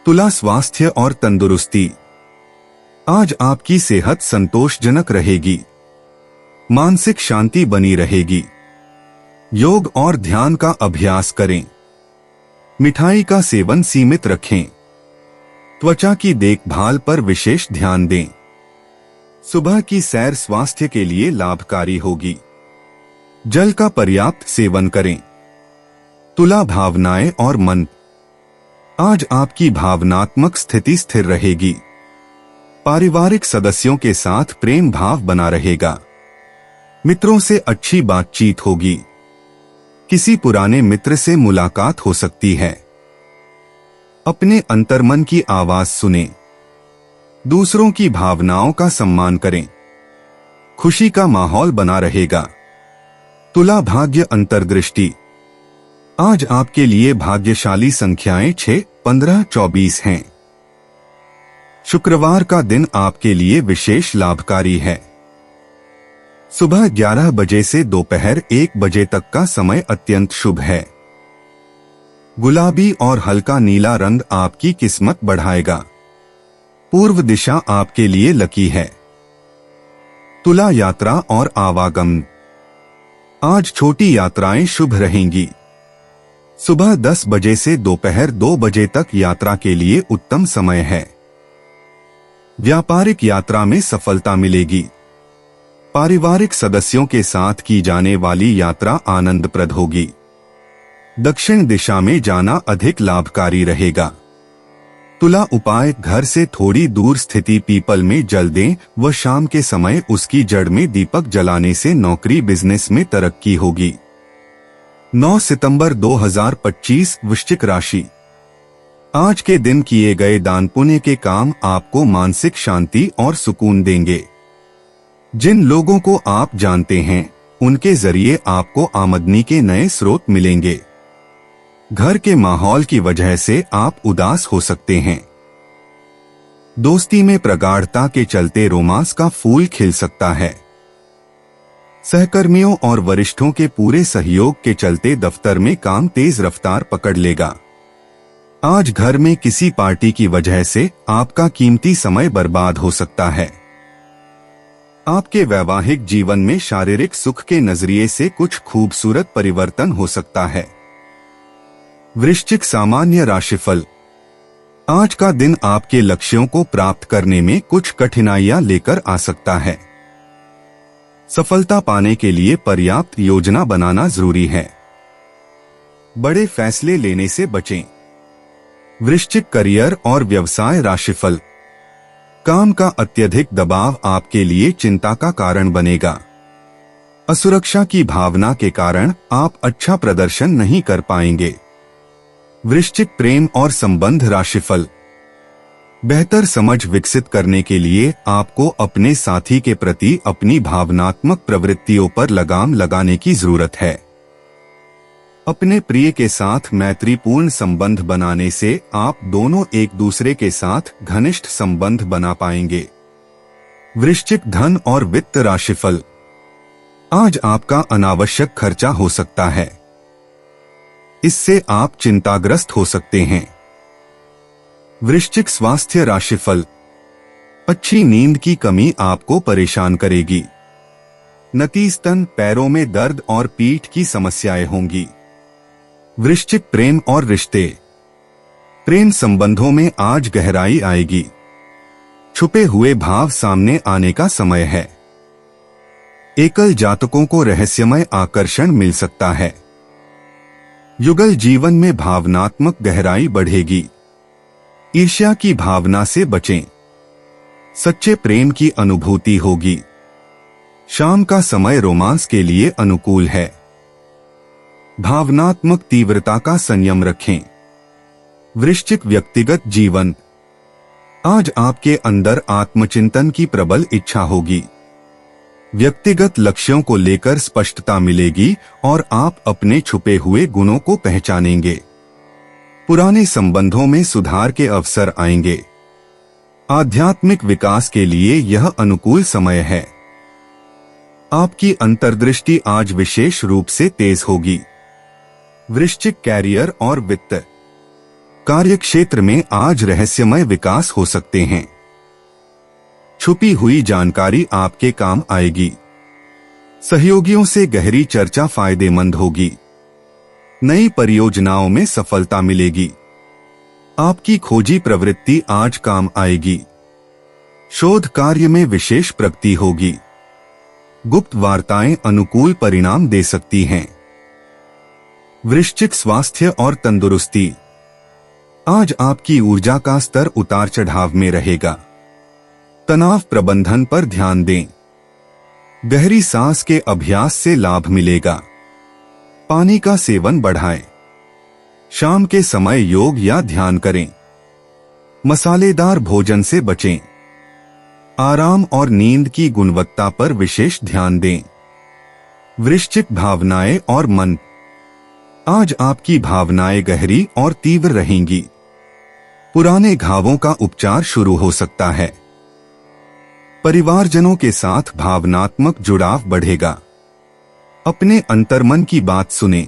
तुला स्वास्थ्य और तंदुरुस्ती। आज आपकी सेहत संतोषजनक रहेगी। मानसिक शांति बनी रहेगी। योग और ध्यान का अभ्यास करें। मिठाई का सेवन सीमित रखें। त्वचा की देखभाल पर विशेष ध्यान दें। सुबह की सैर स्वास्थ्य के लिए लाभकारी होगी। जल का पर्याप्त सेवन करें। तुला भावनाएं और मन। आज आपकी भावनात्मक स्थिति स्थिर रहेगी। पारिवारिक सदस्यों के साथ प्रेम भाव बना रहेगा। मित्रों से अच्छी बातचीत होगी। किसी पुराने मित्र से मुलाकात हो सकती है। अपने अंतर्मन की आवाज सुनें। दूसरों की भावनाओं का सम्मान करें। खुशी का माहौल बना रहेगा। तुला भाग्य अंतर्दृष्टि। आज आपके लिए भाग्यशाली संख्याएं 6, 15, 24 हैं। शुक्रवार का दिन आपके लिए विशेष लाभकारी है। सुबह 11 बजे से दोपहर 1 बजे तक का समय अत्यंत शुभ है। गुलाबी और हल्का नीला रंग आपकी किस्मत बढ़ाएगा। पूर्व दिशा आपके लिए लकी है। तुला यात्रा और आवागमन। आज छोटी यात्राएं शुभ रहेंगी। सुबह 10 बजे से दोपहर 2 बजे तक यात्रा के लिए उत्तम समय है। व्यापारिक यात्रा में सफलता मिलेगी। पारिवारिक सदस्यों के साथ की जाने वाली यात्रा आनंदप्रद होगी। दक्षिण दिशा में जाना अधिक लाभकारी रहेगा। तुला उपाय: घर से थोड़ी दूर स्थिति पीपल में जल दें व शाम के समय उसकी जड़ में दीपक जलाने से नौकरी बिजनेस में तरक्की होगी। 9 सितंबर 2025 वृश्चिक राशि। आज के दिन किए गए दान पुण्य के काम आपको मानसिक शांति और सुकून देंगे। जिन लोगों को आप जानते हैं उनके जरिए आपको आमदनी के नए स्रोत मिलेंगे। घर के माहौल की वजह से आप उदास हो सकते हैं। दोस्ती में प्रगाढ़ता के चलते रोमांस का फूल खिल सकता है। सहकर्मियों और वरिष्ठों के पूरे सहयोग के चलते दफ्तर में काम तेज रफ्तार पकड़ लेगा। आज घर में किसी पार्टी की वजह से आपका कीमती समय बर्बाद हो सकता है। आपके वैवाहिक जीवन में शारीरिक सुख के नजरिए से कुछ खूबसूरत परिवर्तन हो सकता है। वृश्चिक सामान्य राशिफल। आज का दिन आपके लक्ष्यों को प्राप्त करने में कुछ कठिनाइयां लेकर आ सकता है। सफलता पाने के लिए पर्याप्त योजना बनाना जरूरी है। बड़े फैसले लेने से बचें। वृश्चिक करियर और व्यवसाय राशिफल। काम का अत्यधिक दबाव आपके लिए चिंता का कारण बनेगा। असुरक्षा की भावना के कारण आप अच्छा प्रदर्शन नहीं कर पाएंगे। वृश्चिक प्रेम और संबंध राशिफल। बेहतर समझ विकसित करने के लिए आपको अपने साथी के प्रति अपनी भावनात्मक प्रवृत्तियों पर लगाम लगाने की जरूरत है। अपने प्रिय के साथ मैत्रीपूर्ण संबंध बनाने से आप दोनों एक दूसरे के साथ घनिष्ठ संबंध बना पाएंगे। वृश्चिक धन और वित्त राशिफल। आज आपका अनावश्यक खर्चा हो सकता है। इससे आप चिंताग्रस्त हो सकते हैं। वृश्चिक स्वास्थ्य राशिफल। अच्छी नींद की कमी आपको परेशान करेगी। नती स्तन, पैरों में दर्द और पीठ की समस्याएं होंगी। वृश्चिक प्रेम और रिश्ते। प्रेम संबंधों में आज गहराई आएगी। छुपे हुए भाव सामने आने का समय है। एकल जातकों को रहस्यमय आकर्षण मिल सकता है। युगल जीवन में भावनात्मक गहराई बढ़ेगी। ईर्ष्या की भावना से बचें। सच्चे प्रेम की अनुभूति होगी। शाम का समय रोमांस के लिए अनुकूल है। भावनात्मक तीव्रता का संयम रखें। वृश्चिक व्यक्तिगत जीवन। आज आपके अंदर आत्मचिंतन की प्रबल इच्छा होगी। व्यक्तिगत लक्ष्यों को लेकर स्पष्टता मिलेगी और आप अपने छुपे हुए गुणों को पहचानेंगे। पुराने संबंधों में सुधार के अवसर आएंगे। आध्यात्मिक विकास के लिए यह अनुकूल समय है। आपकी अंतर्दृष्टि आज विशेष रूप से तेज होगी। वृश्चिक कैरियर और वित्त। कार्यक्षेत्र में आज रहस्यमय विकास हो सकते हैं। छुपी हुई जानकारी आपके काम आएगी। सहयोगियों से गहरी चर्चा फायदेमंद होगी। नई परियोजनाओं में सफलता मिलेगी। आपकी खोजी प्रवृत्ति आज काम आएगी। शोध कार्य में विशेष प्रगति होगी। गुप्त वार्ताएं अनुकूल परिणाम दे सकती हैं। वृश्चिक स्वास्थ्य और तंदुरुस्ती। आज आपकी ऊर्जा का स्तर उतार चढ़ाव में रहेगा। तनाव प्रबंधन पर ध्यान दें। गहरी सांस के अभ्यास से लाभ मिलेगा। पानी का सेवन बढ़ाएं। शाम के समय योग या ध्यान करें। मसालेदार भोजन से बचें। आराम और नींद की गुणवत्ता पर विशेष ध्यान दें। वृश्चिक भावनाएं और मन। आज आपकी भावनाएं गहरी और तीव्र रहेंगी। पुराने घावों का उपचार शुरू हो सकता है। परिवारजनों के साथ भावनात्मक जुड़ाव बढ़ेगा। अपने अंतर्मन की बात सुनें।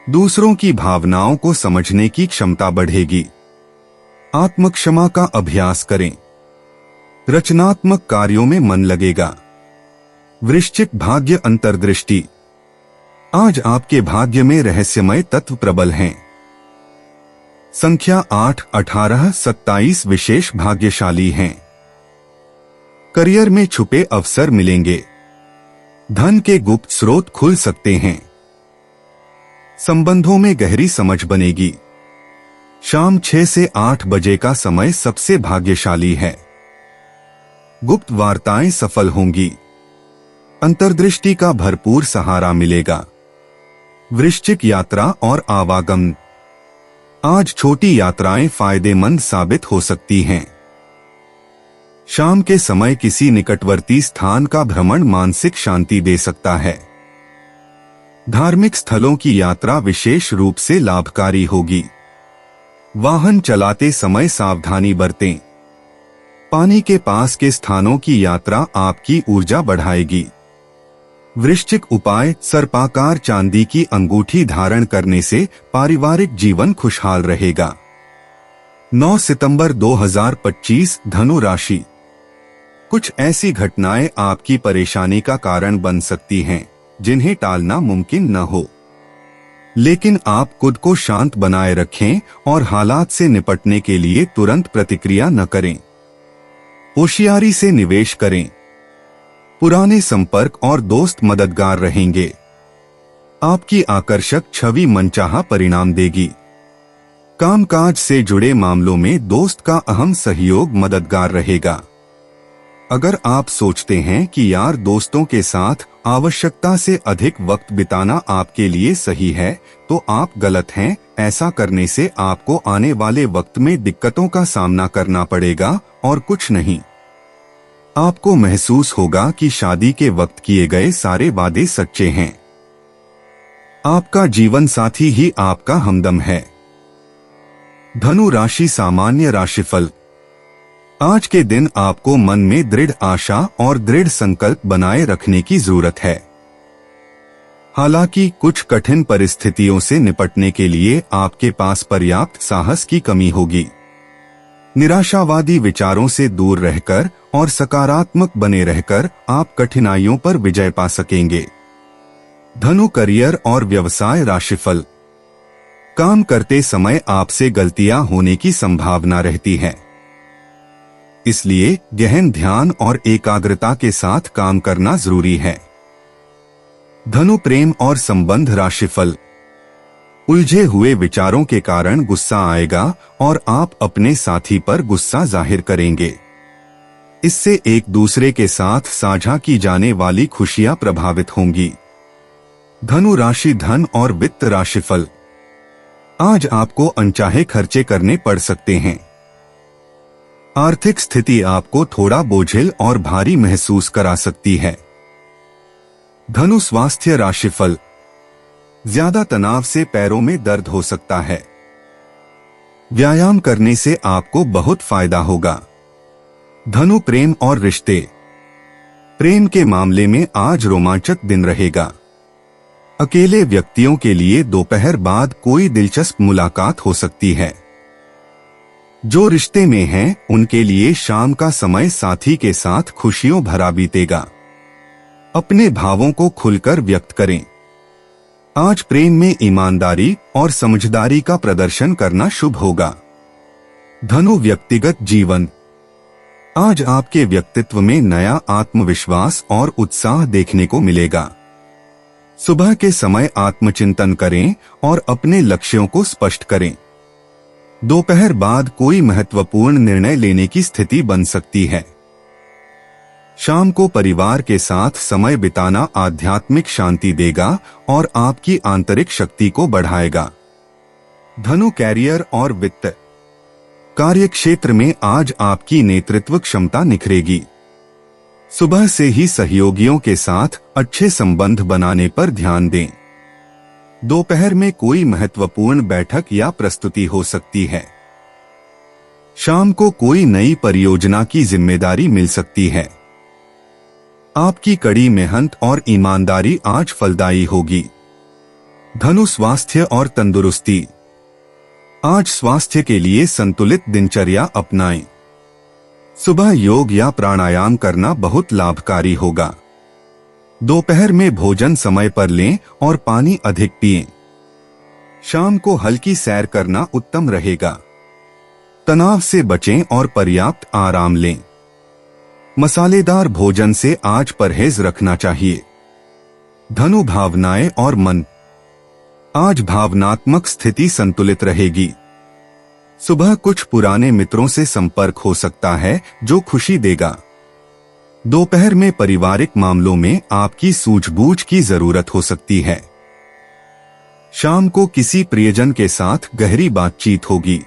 दूसरों की भावनाओं को समझने की क्षमता बढ़ेगी। आत्मक्षमा का अभ्यास करें। रचनात्मक कार्यों में मन लगेगा। वृश्चिक भाग्य अंतर्दृष्टि। आज आपके भाग्य में रहस्यमय तत्व प्रबल हैं। संख्या 8, 18, 27 विशेष भाग्यशाली हैं। करियर में छुपे अवसर मिलेंगे। धन के गुप्त स्रोत खुल सकते हैं। संबंधों में गहरी समझ बनेगी। शाम 6 से 8 बजे का समय सबसे भाग्यशाली है। गुप्त वार्ताएं सफल होंगी। अंतर्दृष्टि का भरपूर सहारा मिलेगा। वृश्चिक यात्रा और आवागमन। आज छोटी यात्राएं फायदेमंद साबित हो सकती हैं। शाम के समय किसी निकटवर्ती स्थान का भ्रमण मानसिक शांति दे सकता है। धार्मिक स्थलों की यात्रा विशेष रूप से लाभकारी होगी। वाहन चलाते समय सावधानी बरतें। पानी के पास के स्थानों की यात्रा आपकी ऊर्जा बढ़ाएगी। वृश्चिक उपाय। सर्पाकार चांदी की अंगूठी धारण करने से पारिवारिक जीवन खुशहाल रहेगा। 9 सितंबर 2025 धनु राशि। कुछ ऐसी घटनाएं आपकी परेशानी का कारण बन सकती हैं जिन्हें टालना मुमकिन न हो, लेकिन आप खुद को शांत बनाए रखें और हालात से निपटने के लिए तुरंत प्रतिक्रिया न करें। होशियारी से निवेश करें। पुराने संपर्क और दोस्त मददगार रहेंगे। आपकी आकर्षक छवि मनचाहा परिणाम देगी। कामकाज से जुड़े मामलों में दोस्त का अहम सहयोग मददगार रहेगा। अगर आप सोचते हैं कि यार दोस्तों के साथ आवश्यकता से अधिक वक्त बिताना आपके लिए सही है, तो आप गलत हैं। ऐसा करने से आपको आने वाले वक्त में दिक्कतों का सामना करना पड़ेगा और कुछ नहीं। आपको महसूस होगा कि शादी के वक्त किए गए सारे वादे सच्चे हैं। आपका जीवन साथी ही आपका हमदम है। धनु राशि सामान्य राशिफल। आज के दिन आपको मन में दृढ़ आशा और दृढ़ संकल्प बनाए रखने की जरूरत है। हालांकि कुछ कठिन परिस्थितियों से निपटने के लिए आपके पास पर्याप्त साहस की कमी होगी। निराशावादी विचारों से दूर रहकर और सकारात्मक बने रहकर आप कठिनाइयों पर विजय पा सकेंगे। धनु करियर और व्यवसाय राशिफल। काम करते समय आपसे गलतियां होने की संभावना रहती है, इसलिए गहन ध्यान और एकाग्रता के साथ काम करना जरूरी है। धनु प्रेम और संबंध राशिफल। उलझे हुए विचारों के कारण गुस्सा आएगा और आप अपने साथी पर गुस्सा जाहिर करेंगे। इससे एक दूसरे के साथ साझा की जाने वाली खुशियां प्रभावित होंगी। धनु राशि धन और वित्त राशिफल। आज आपको अनचाहे खर्चे करने पड़ सकते हैं। आर्थिक स्थिति आपको थोड़ा बोझिल और भारी महसूस करा सकती है। धनु स्वास्थ्य राशिफल। ज्यादा तनाव से पैरों में दर्द हो सकता है। व्यायाम करने से आपको बहुत फायदा होगा। धनु प्रेम और रिश्ते। प्रेम के मामले में आज रोमांचक दिन रहेगा। अकेले व्यक्तियों के लिए दोपहर बाद कोई दिलचस्प मुलाकात हो सकती है। जो रिश्ते में हैं, उनके लिए शाम का समय साथी के साथ खुशियों भरा बीतेगा। अपने भावों को खुलकर व्यक्त करें। आज प्रेम में ईमानदारी और समझदारी का प्रदर्शन करना शुभ होगा। धनु व्यक्तिगत जीवन। आज आपके व्यक्तित्व में नया आत्मविश्वास और उत्साह देखने को मिलेगा। सुबह के समय आत्मचिंतन करें और अपने लक्ष्यों को स्पष्ट करें। दोपहर बाद कोई महत्वपूर्ण निर्णय लेने की स्थिति बन सकती है। शाम को परिवार के साथ समय बिताना आध्यात्मिक शांति देगा और आपकी आंतरिक शक्ति को बढ़ाएगा। धनु कैरियर और वित्त। कार्यक्षेत्र में आज आपकी नेतृत्व क्षमता निखरेगी। सुबह से ही सहयोगियों के साथ अच्छे संबंध बनाने पर ध्यान दें। दोपहर में कोई महत्वपूर्ण बैठक या प्रस्तुति हो सकती है। शाम को कोई नई परियोजना की जिम्मेदारी मिल सकती है। आपकी कड़ी मेहनत और ईमानदारी आज फलदायी होगी। धनु स्वास्थ्य और तंदुरुस्ती। आज स्वास्थ्य के लिए संतुलित दिनचर्या अपनाएं। सुबह योग या प्राणायाम करना बहुत लाभकारी होगा। दोपहर में भोजन समय पर लें और पानी अधिक पिएं। शाम को हल्की सैर करना उत्तम रहेगा। तनाव से बचें और पर्याप्त आराम लें। मसालेदार भोजन से आज परहेज रखना चाहिए। धनु भावनाएं और मन। आज भावनात्मक स्थिति संतुलित रहेगी। सुबह कुछ पुराने मित्रों से संपर्क हो सकता है जो खुशी देगा। दोपहर में पारिवारिक मामलों में आपकी सूझबूझ की जरूरत हो सकती है। शाम को किसी प्रियजन के साथ गहरी बातचीत होगी।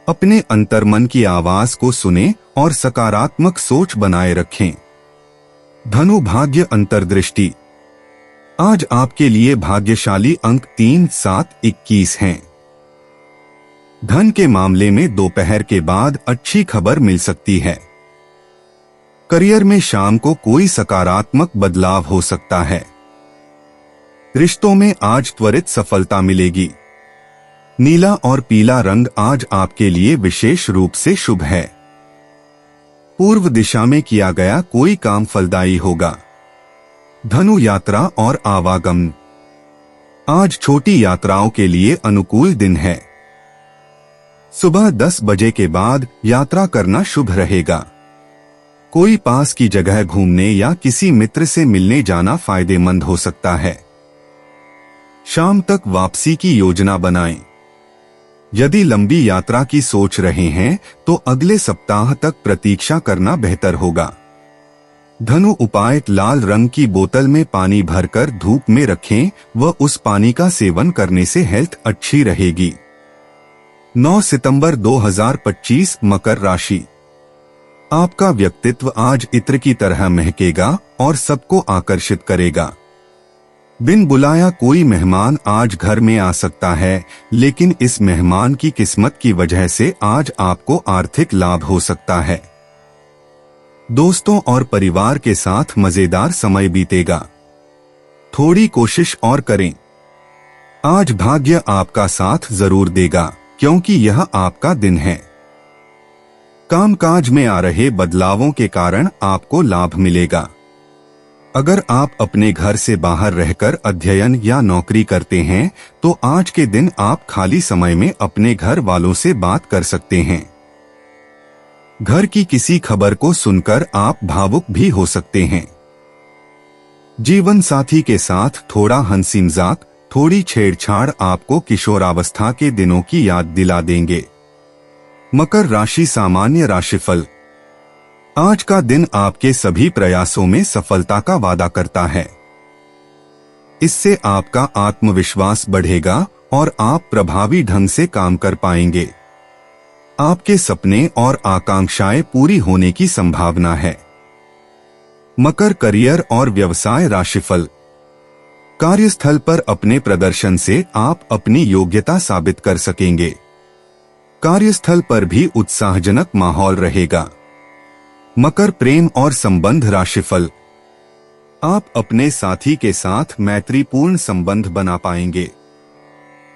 अपने अंतर्मन की आवाज को सुनें और सकारात्मक सोच बनाए रखें। धनु भाग्य अंतर्दृष्टि। आज आपके लिए भाग्यशाली अंक 3, 7, 21 हैं। धन के मामले में दोपहर के बाद अच्छी खबर मिल सकती है। करियर में शाम को कोई सकारात्मक बदलाव हो सकता है। रिश्तों में आज त्वरित सफलता मिलेगी। नीला और पीला रंग आज आपके लिए विशेष रूप से शुभ है। पूर्व दिशा में किया गया कोई काम फलदायी होगा। धनु यात्रा और आवागमन। आज छोटी यात्राओं के लिए अनुकूल दिन है। सुबह 10 बजे के बाद यात्रा करना शुभ रहेगा। कोई पास की जगह घूमने या किसी मित्र से मिलने जाना फायदेमंद हो सकता है। शाम तक वापसी की योजना बनाएं। यदि लंबी यात्रा की सोच रहे हैं तो अगले सप्ताह तक प्रतीक्षा करना बेहतर होगा। धनु उपाय। लाल रंग की बोतल में पानी भरकर धूप में रखें व उस पानी का सेवन करने से हेल्थ अच्छी रहेगी। 9 सितंबर 2025 मकर राशि। आपका व्यक्तित्व आज इत्र की तरह महकेगा और सबको आकर्षित करेगा। बिन बुलाया कोई मेहमान आज घर में आ सकता है, लेकिन इस मेहमान की किस्मत की वजह से आज आपको आर्थिक लाभ हो सकता है। दोस्तों और परिवार के साथ मजेदार समय बीतेगा। थोड़ी कोशिश और करें। आज भाग्य आपका साथ जरूर देगा, क्योंकि यह आपका दिन है। कामकाज में आ रहे बदलावों के कारण आपको लाभ मिलेगा। अगर आप अपने घर से बाहर रहकर अध्ययन या नौकरी करते हैं तो आज के दिन आप खाली समय में अपने घर वालों से बात कर सकते हैं। घर की किसी खबर को सुनकर आप भावुक भी हो सकते हैं। जीवन साथी के साथ थोड़ा हंसी मजाक, थोड़ी छेड़छाड़ आपको किशोरावस्था के दिनों की याद दिला देंगे। मकर राशि सामान्य राशिफल। आज का दिन आपके सभी प्रयासों में सफलता का वादा करता है। इससे आपका आत्मविश्वास बढ़ेगा और आप प्रभावी ढंग से काम कर पाएंगे। आपके सपने और आकांक्षाएं पूरी होने की संभावना है। मकर करियर और व्यवसाय राशिफल। कार्यस्थल पर अपने प्रदर्शन से आप अपनी योग्यता साबित कर सकेंगे। कार्यस्थल पर भी उत्साहजनक माहौल रहेगा। मकर प्रेम और संबंध राशिफल। आप अपने साथी के साथ मैत्रीपूर्ण संबंध बना पाएंगे।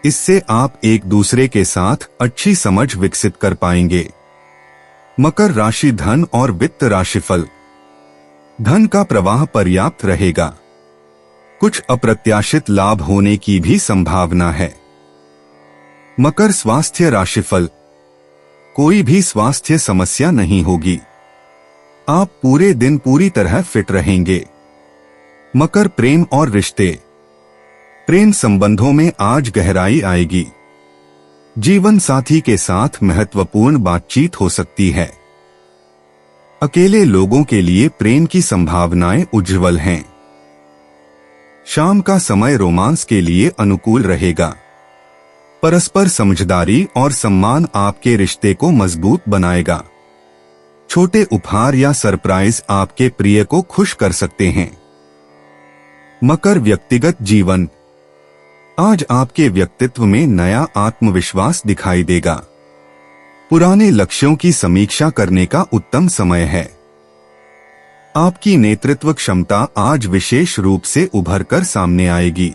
इससे आप एक दूसरे के साथ अच्छी समझ विकसित कर पाएंगे। मकर राशि धन और वित्त राशिफल। धन का प्रवाह पर्याप्त रहेगा। कुछ अप्रत्याशित लाभ होने की भी संभावना है। मकर स्वास्थ्य राशिफल। कोई भी स्वास्थ्य समस्या नहीं होगी। आप पूरे दिन पूरी तरह फिट रहेंगे। मकर प्रेम और रिश्ते। प्रेम संबंधों में आज गहराई आएगी। जीवन साथी के साथ महत्वपूर्ण बातचीत हो सकती है। अकेले लोगों के लिए प्रेम की संभावनाएं उज्जवल हैं। शाम का समय रोमांस के लिए अनुकूल रहेगा। परस्पर समझदारी और सम्मान आपके रिश्ते को मजबूत बनाएगा। छोटे उपहार या सरप्राइज आपके प्रिय को खुश कर सकते हैं। मकर व्यक्तिगत जीवन। आज आपके व्यक्तित्व में नया आत्मविश्वास दिखाई देगा। पुराने लक्ष्यों की समीक्षा करने का उत्तम समय है। आपकी नेतृत्व क्षमता आज विशेष रूप से उभर कर सामने आएगी।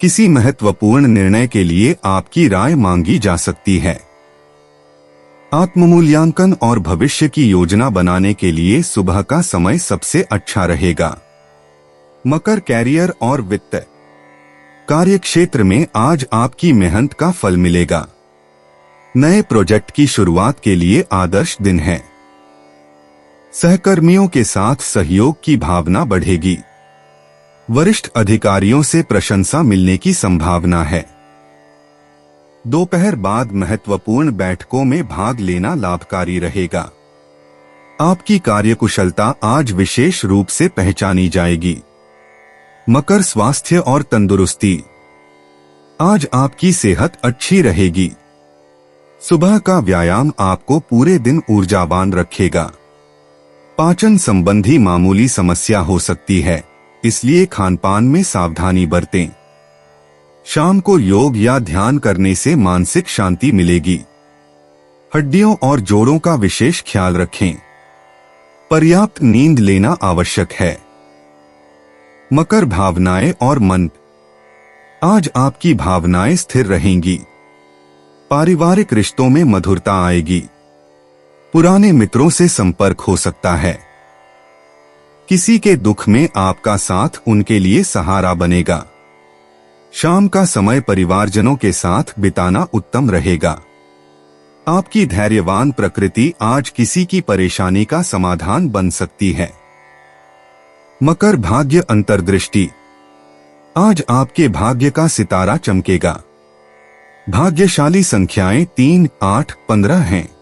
किसी महत्वपूर्ण निर्णय के लिए आपकी राय मांगी जा सकती है। आत्ममूल्यांकन और भविष्य की योजना बनाने के लिए सुबह का समय सबसे अच्छा रहेगा। मकर कैरियर और वित्त। कार्यक्षेत्र में आज आपकी मेहनत का फल मिलेगा। नए प्रोजेक्ट की शुरुआत के लिए आदर्श दिन है। सहकर्मियों के साथ सहयोग की भावना बढ़ेगी। वरिष्ठ अधिकारियों से प्रशंसा मिलने की संभावना है। दोपहर बाद महत्वपूर्ण बैठकों में भाग लेना लाभकारी रहेगा। आपकी कार्यकुशलता आज विशेष रूप से पहचानी जाएगी। मकर स्वास्थ्य और तंदुरुस्ती। आज आपकी सेहत अच्छी रहेगी। सुबह का व्यायाम आपको पूरे दिन ऊर्जावान रखेगा। पाचन संबंधी मामूली समस्या हो सकती है, इसलिए खानपान में सावधानी बरतें। शाम को योग या ध्यान करने से मानसिक शांति मिलेगी। हड्डियों और जोड़ों का विशेष ख्याल रखें। पर्याप्त नींद लेना आवश्यक है। मकर भावनाएं और मन। आज आपकी भावनाएं स्थिर रहेंगी। पारिवारिक रिश्तों में मधुरता आएगी। पुराने मित्रों से संपर्क हो सकता है। किसी के दुख में आपका साथ उनके लिए सहारा बनेगा। शाम का समय परिवारजनों के साथ बिताना उत्तम रहेगा। आपकी धैर्यवान प्रकृति आज किसी की परेशानी का समाधान बन सकती है। मकर भाग्य अंतर्दृष्टि। आज आपके भाग्य का सितारा चमकेगा। भाग्यशाली संख्याएं 3, 8, 15 हैं।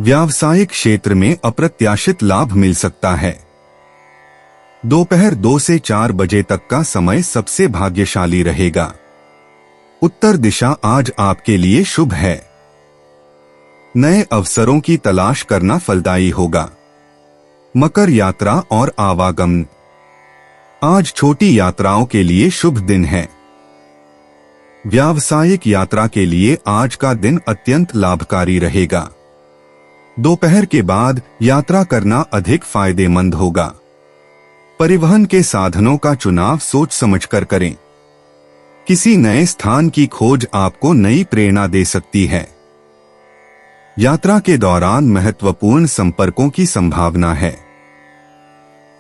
व्यावसायिक क्षेत्र में अप्रत्याशित लाभ मिल सकता है। दोपहर 2 से 4 बजे तक का समय सबसे भाग्यशाली रहेगा। उत्तर दिशा आज आपके लिए शुभ है। नए अवसरों की तलाश करना फलदायी होगा। मकर यात्रा और आवागमन। आज छोटी यात्राओं के लिए शुभ दिन है। व्यावसायिक यात्रा के लिए आज का दिन अत्यंत लाभकारी रहेगा। दोपहर के बाद यात्रा करना अधिक फायदेमंद होगा। परिवहन के साधनों का चुनाव सोच समझकर करें। किसी नए स्थान की खोज आपको नई प्रेरणा दे सकती है। यात्रा के दौरान महत्वपूर्ण संपर्कों की संभावना है।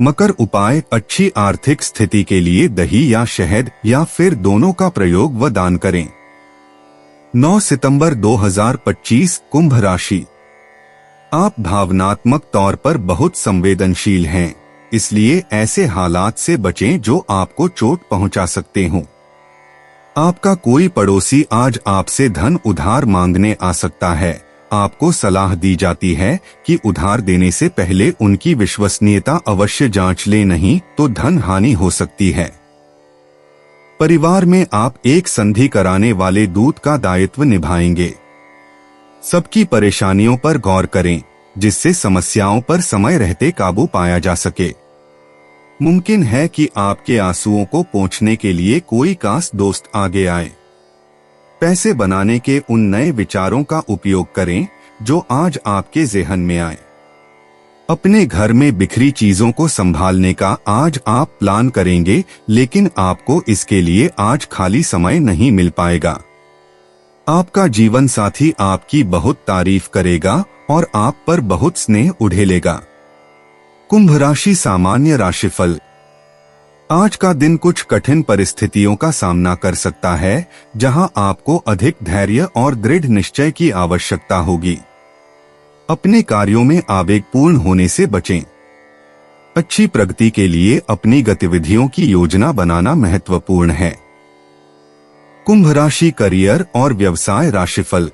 मकर उपाय। अच्छी आर्थिक स्थिति के लिए दही या शहद या फिर दोनों का प्रयोग व दान करें। 9 सितंबर 2025 कुंभ राशि। आप भावनात्मक तौर पर बहुत संवेदनशील हैं, इसलिए ऐसे हालात से बचें जो आपको चोट पहुंचा सकते हों। आपका कोई पड़ोसी आज आपसे धन उधार मांगने आ सकता है। आपको सलाह दी जाती है कि उधार देने से पहले उनकी विश्वसनीयता अवश्य जांच लें, नहीं तो धन हानि हो सकती है। परिवार में आप एक संधि कराने वाले दूत का दायित्व निभाएंगे। सबकी परेशानियों पर गौर करें, जिससे समस्याओं पर समय रहते काबू पाया जा सके। मुमकिन है कि आपके आंसुओं को पोंछने के लिए कोई खास दोस्त आगे आए। पैसे बनाने के उन नए विचारों का उपयोग करें जो आज आपके ज़हन में आए। अपने घर में बिखरी चीजों को संभालने का आज आप प्लान करेंगे, लेकिन आपको इसके लिए आज खाली समय नहीं मिल पाएगा। आपका जीवन साथी आपकी बहुत तारीफ करेगा और आप पर बहुत स्नेह उड़ेलेगा। कुंभ राशि सामान्य राशिफल। आज का दिन कुछ कठिन परिस्थितियों का सामना कर सकता है, जहां आपको अधिक धैर्य और दृढ़ निश्चय की आवश्यकता होगी। अपने कार्यों में आवेगपूर्ण होने से बचें। अच्छी प्रगति के लिए अपनी गतिविधियों की योजना बनाना महत्वपूर्ण है। कुंभ राशि करियर और व्यवसाय राशिफल।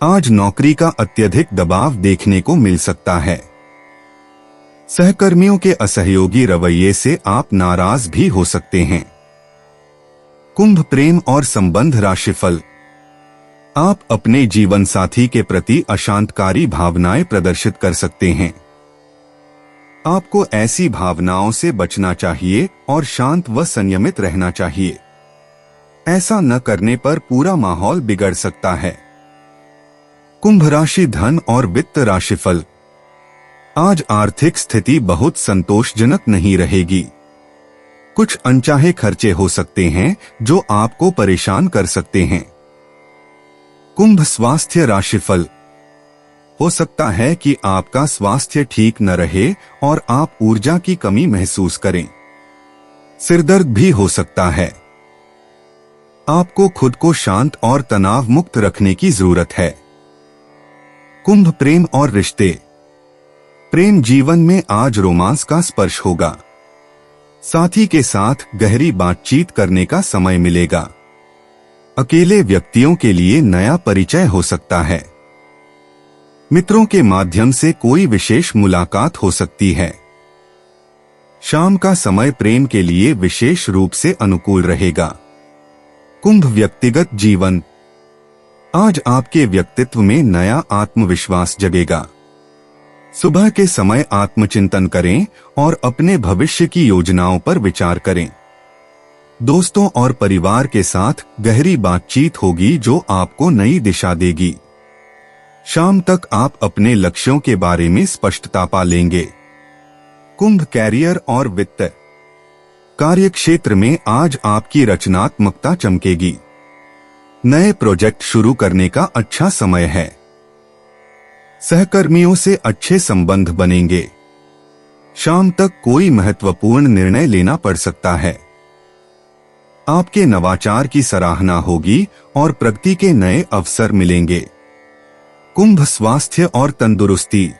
आज नौकरी का अत्यधिक दबाव देखने को मिल सकता है। सहकर्मियों के असहयोगी रवैये से आप नाराज भी हो सकते हैं। कुंभ प्रेम और संबंध राशिफल। आप अपने जीवन साथी के प्रति अशांतकारी भावनाएं प्रदर्शित कर सकते हैं। आपको ऐसी भावनाओं से बचना चाहिए और शांत व संयमित रहना चाहिए। ऐसा न करने पर पूरा माहौल बिगड़ सकता है। कुंभ राशि धन और वित्त राशिफल। आज आर्थिक स्थिति बहुत संतोषजनक नहीं रहेगी। कुछ अनचाहे खर्चे हो सकते हैं जो आपको परेशान कर सकते हैं। कुंभ स्वास्थ्य राशिफल। हो सकता है कि आपका स्वास्थ्य ठीक न रहे और आप ऊर्जा की कमी महसूस करें। सिरदर्द भी हो सकता है। आपको खुद को शांत और तनाव मुक्त रखने की जरूरत है। कुंभ प्रेम और रिश्ते। प्रेम जीवन में आज रोमांस का स्पर्श होगा। साथी के साथ गहरी बातचीत करने का समय मिलेगा। अकेले व्यक्तियों के लिए नया परिचय हो सकता है। मित्रों के माध्यम से कोई विशेष मुलाकात हो सकती है। शाम का समय प्रेम के लिए विशेष रूप से अनुकूल रहेगा। कुंभ व्यक्तिगत जीवन। आज आपके व्यक्तित्व में नया आत्मविश्वास जगेगा। सुबह के समय आत्मचिंतन करें और अपने भविष्य की योजनाओं पर विचार करें। दोस्तों और परिवार के साथ गहरी बातचीत होगी जो आपको नई दिशा देगी। शाम तक आप अपने लक्ष्यों के बारे में स्पष्टता पा लेंगे। कुंभ कैरियर और वित्त। कार्यक्षेत्र में आज आपकी रचनात्मकता चमकेगी। नए प्रोजेक्ट शुरू करने का अच्छा समय है। सहकर्मियों से अच्छे संबंध बनेंगे। शाम तक कोई महत्वपूर्ण निर्णय लेना पड़ सकता है। आपके नवाचार की सराहना होगी और प्रगति के नए अवसर मिलेंगे। कुंभ स्वास्थ्य और तंदुरुस्ती।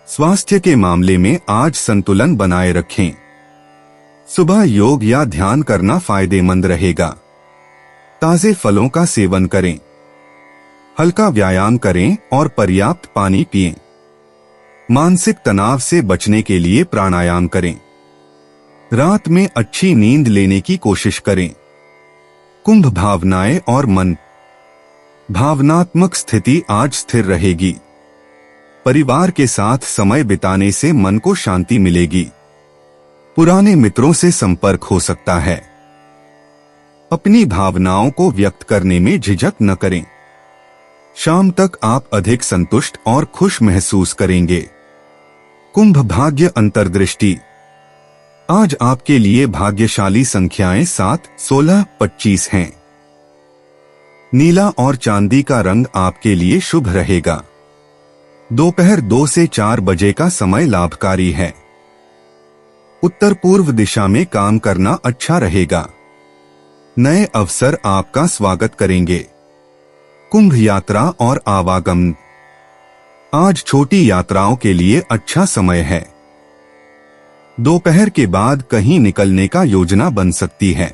स्वास्थ्य के मामले में आज संतुलन बनाए रखें। सुबह योग या ध्यान करना फायदेमंद रहेगा। ताजे फलों का सेवन करें। हल्का व्यायाम करें और पर्याप्त पानी पिएं। मानसिक तनाव से बचने के लिए प्राणायाम करें। रात में अच्छी नींद लेने की कोशिश करें। कुंभ भावनाएं और मन। भावनात्मक स्थिति आज स्थिर रहेगी। परिवार के साथ समय बिताने से मन को शांति मिलेगी। पुराने मित्रों से संपर्क हो सकता है। अपनी भावनाओं को व्यक्त करने में झिझक न करें। शाम तक आप अधिक संतुष्ट और खुश महसूस करेंगे। कुंभ भाग्य अंतर्दृष्टि। आज आपके लिए भाग्यशाली संख्याएं 7, 16, 25 हैं। नीला और चांदी का रंग आपके लिए शुभ रहेगा। दोपहर 2 से 4 बजे का समय लाभकारी है। उत्तर पूर्व दिशा में काम करना अच्छा रहेगा। नए अवसर आपका स्वागत करेंगे। कुंभ यात्रा और आवागमन। आज छोटी यात्राओं के लिए अच्छा समय है। दोपहर के बाद कहीं निकलने का योजना बन सकती है।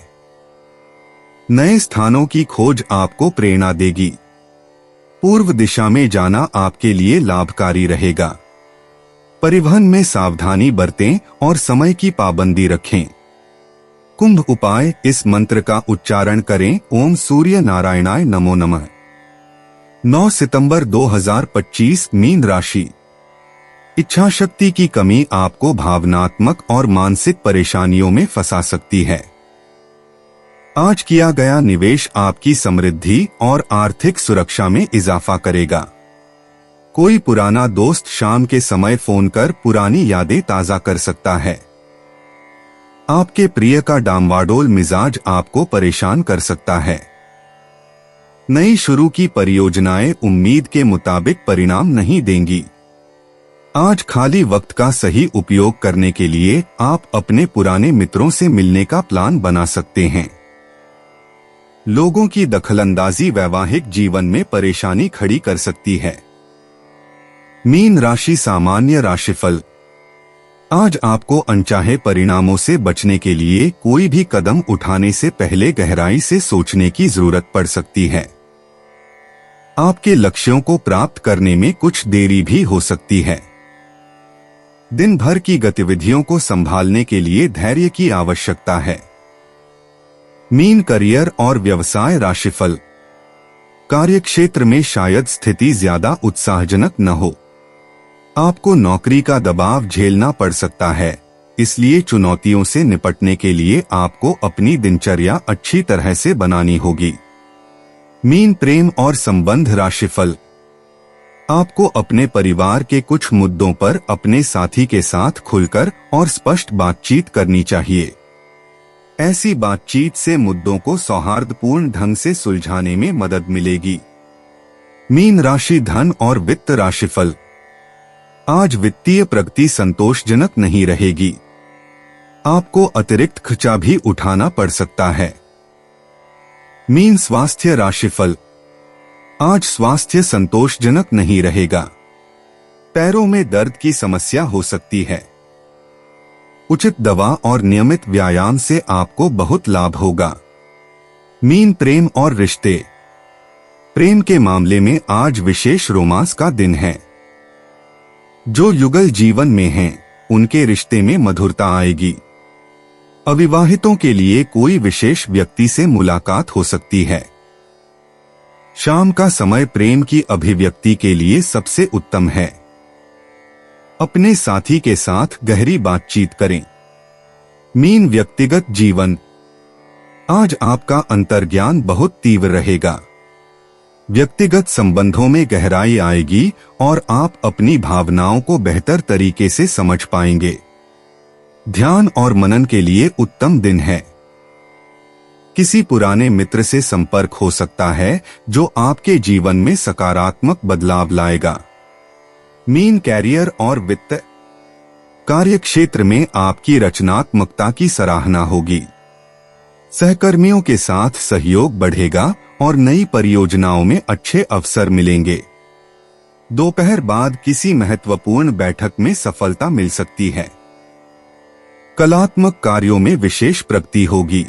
नए स्थानों की खोज आपको प्रेरणा देगी। पूर्व दिशा में जाना आपके लिए लाभकारी रहेगा। परिवहन में सावधानी बरतें और समय की पाबंदी रखें। कुंभ उपाय। इस मंत्र का उच्चारण करें। ओम सूर्य नारायणाय नमो नमः। 9 सितंबर 2025 मीन राशि। इच्छा शक्ति की कमी आपको भावनात्मक और मानसिक परेशानियों में फंसा सकती है। आज किया गया निवेश आपकी समृद्धि और आर्थिक सुरक्षा में इजाफा करेगा। कोई पुराना दोस्त शाम के समय फोन कर पुरानी यादें ताजा कर सकता है। आपके प्रिय का डामाडोल मिजाज आपको परेशान कर सकता है। नई शुरू की परियोजनाएं उम्मीद के मुताबिक परिणाम नहीं देंगी। आज खाली वक्त का सही उपयोग करने के लिए आप अपने पुराने मित्रों से मिलने का प्लान बना सकते हैं। लोगों की दखलंदाजी वैवाहिक जीवन में परेशानी खड़ी कर सकती है। मीन राशि सामान्य राशिफल। आज आपको अनचाहे परिणामों से बचने के लिए कोई भी कदम उठाने से पहले गहराई से सोचने की जरूरत पड़ सकती है। आपके लक्ष्यों को प्राप्त करने में कुछ देरी भी हो सकती है। दिन भर की गतिविधियों को संभालने के लिए धैर्य की आवश्यकता है। मीन करियर और व्यवसाय राशिफल। कार्यक्षेत्र में शायद स्थिति ज्यादा उत्साहजनक न हो। आपको नौकरी का दबाव झेलना पड़ सकता है, इसलिए चुनौतियों से निपटने के लिए आपको अपनी दिनचर्या अच्छी तरह से बनानी होगी। मीन प्रेम और संबंध राशिफल। आपको अपने परिवार के कुछ मुद्दों पर अपने साथी के साथ खुलकर और स्पष्ट बातचीत करनी चाहिए। ऐसी बातचीत से मुद्दों को सौहार्दपूर्ण ढंग से सुलझाने में मदद मिलेगी। मीन राशि धन और वित्त राशिफल। आज वित्तीय प्रगति संतोषजनक नहीं रहेगी। आपको अतिरिक्त खर्चा भी उठाना पड़ सकता है। मीन स्वास्थ्य राशिफल। आज स्वास्थ्य संतोषजनक नहीं रहेगा। पैरों में दर्द की समस्या हो सकती है। उचित दवा और नियमित व्यायाम से आपको बहुत लाभ होगा। मीन प्रेम और रिश्ते। प्रेम के मामले में आज विशेष रोमांस का दिन है। जो युगल जीवन में हैं, उनके रिश्ते में मधुरता आएगी। अविवाहितों के लिए कोई विशेष व्यक्ति से मुलाकात हो सकती है। शाम का समय प्रेम की अभिव्यक्ति के लिए सबसे उत्तम है। अपने साथी के साथ गहरी बातचीत करें। मीन व्यक्तिगत जीवन। आज आपका अंतर्ज्ञान बहुत तीव्र रहेगा। व्यक्तिगत संबंधों में गहराई आएगी और आप अपनी भावनाओं को बेहतर तरीके से समझ पाएंगे। ध्यान और मनन के लिए उत्तम दिन है। किसी पुराने मित्र से संपर्क हो सकता है जो आपके जीवन में सकारात्मक बदलाव लाएगा। मीन कैरियर और वित्त। कार्यक्षेत्र में आपकी रचनात्मकता की सराहना होगी। सहकर्मियों के साथ सहयोग बढ़ेगा और नई परियोजनाओं में अच्छे अवसर मिलेंगे। दोपहर बाद किसी महत्वपूर्ण बैठक में सफलता मिल सकती है। कलात्मक कार्यों में विशेष प्रगति होगी।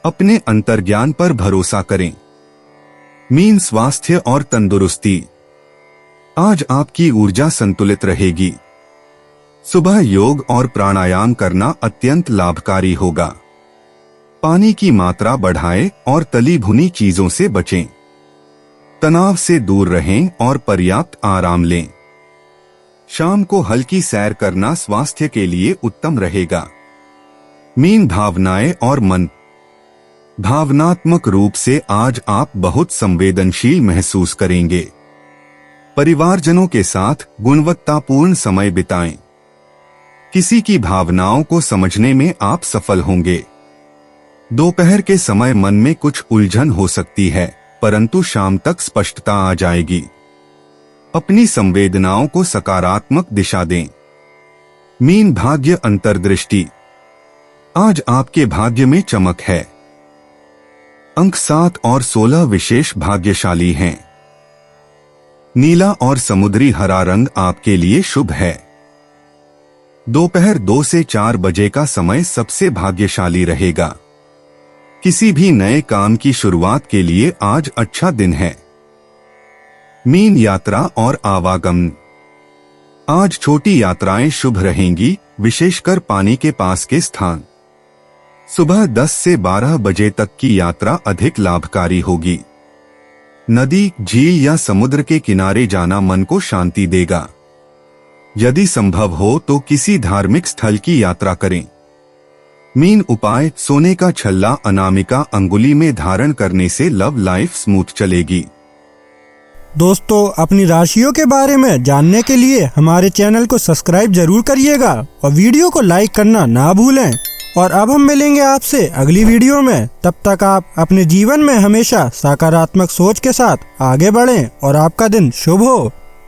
अपने अंतर्ज्ञान पर भरोसा करें। मीन स्वास्थ्य और तंदुरुस्ती। आज आपकी ऊर्जा संतुलित रहेगी। सुबह योग और प्राणायाम करना अत्यंत लाभकारी होगा। पानी की मात्रा बढ़ाएं और तली भुनी चीजों से बचें। तनाव से दूर रहें और पर्याप्त आराम लें। शाम को हल्की सैर करना स्वास्थ्य के लिए उत्तम रहेगा। मीन भावनाएं और मन। भावनात्मक रूप से आज आप बहुत संवेदनशील महसूस करेंगे। परिवारजनों के साथ गुणवत्तापूर्ण समय बिताएं। किसी की भावनाओं को समझने में आप सफल होंगे। दोपहर के समय मन में कुछ उलझन हो सकती है, परंतु शाम तक स्पष्टता आ जाएगी। अपनी संवेदनाओं को सकारात्मक दिशा दें। मीन भाग्य अंतर्दृष्टि। आज आपके भाग्य में चमक है। अंक 7 और 16 विशेष भाग्यशाली हैं। नीला और समुद्री हरा रंग आपके लिए शुभ है। दोपहर 2 से 4 बजे का समय सबसे भाग्यशाली रहेगा। किसी भी नए काम की शुरुआत के लिए आज अच्छा दिन है। मीन यात्रा और आवागमन। आज छोटी यात्राएं शुभ रहेंगी, विशेषकर पानी के पास के स्थान। सुबह 10 से 12 बजे तक की यात्रा अधिक लाभकारी होगी। नदी, झील या समुद्र के किनारे जाना मन को शांति देगा। यदि संभव हो तो किसी धार्मिक स्थल की यात्रा करें। मीन उपाय: सोने का छल्ला अनामिका अंगुली में धारण करने से लव लाइफ स्मूथ चलेगी। दोस्तों, अपनी राशियों के बारे में जानने के लिए हमारे चैनल को सब्सक्राइब जरूर करिएगा और वीडियो को लाइक करना ना भूलें। और अब हम मिलेंगे आपसे अगली वीडियो में। तब तक आप अपने जीवन में हमेशा सकारात्मक सोच के साथ आगे बढ़ें और आपका दिन शुभ हो।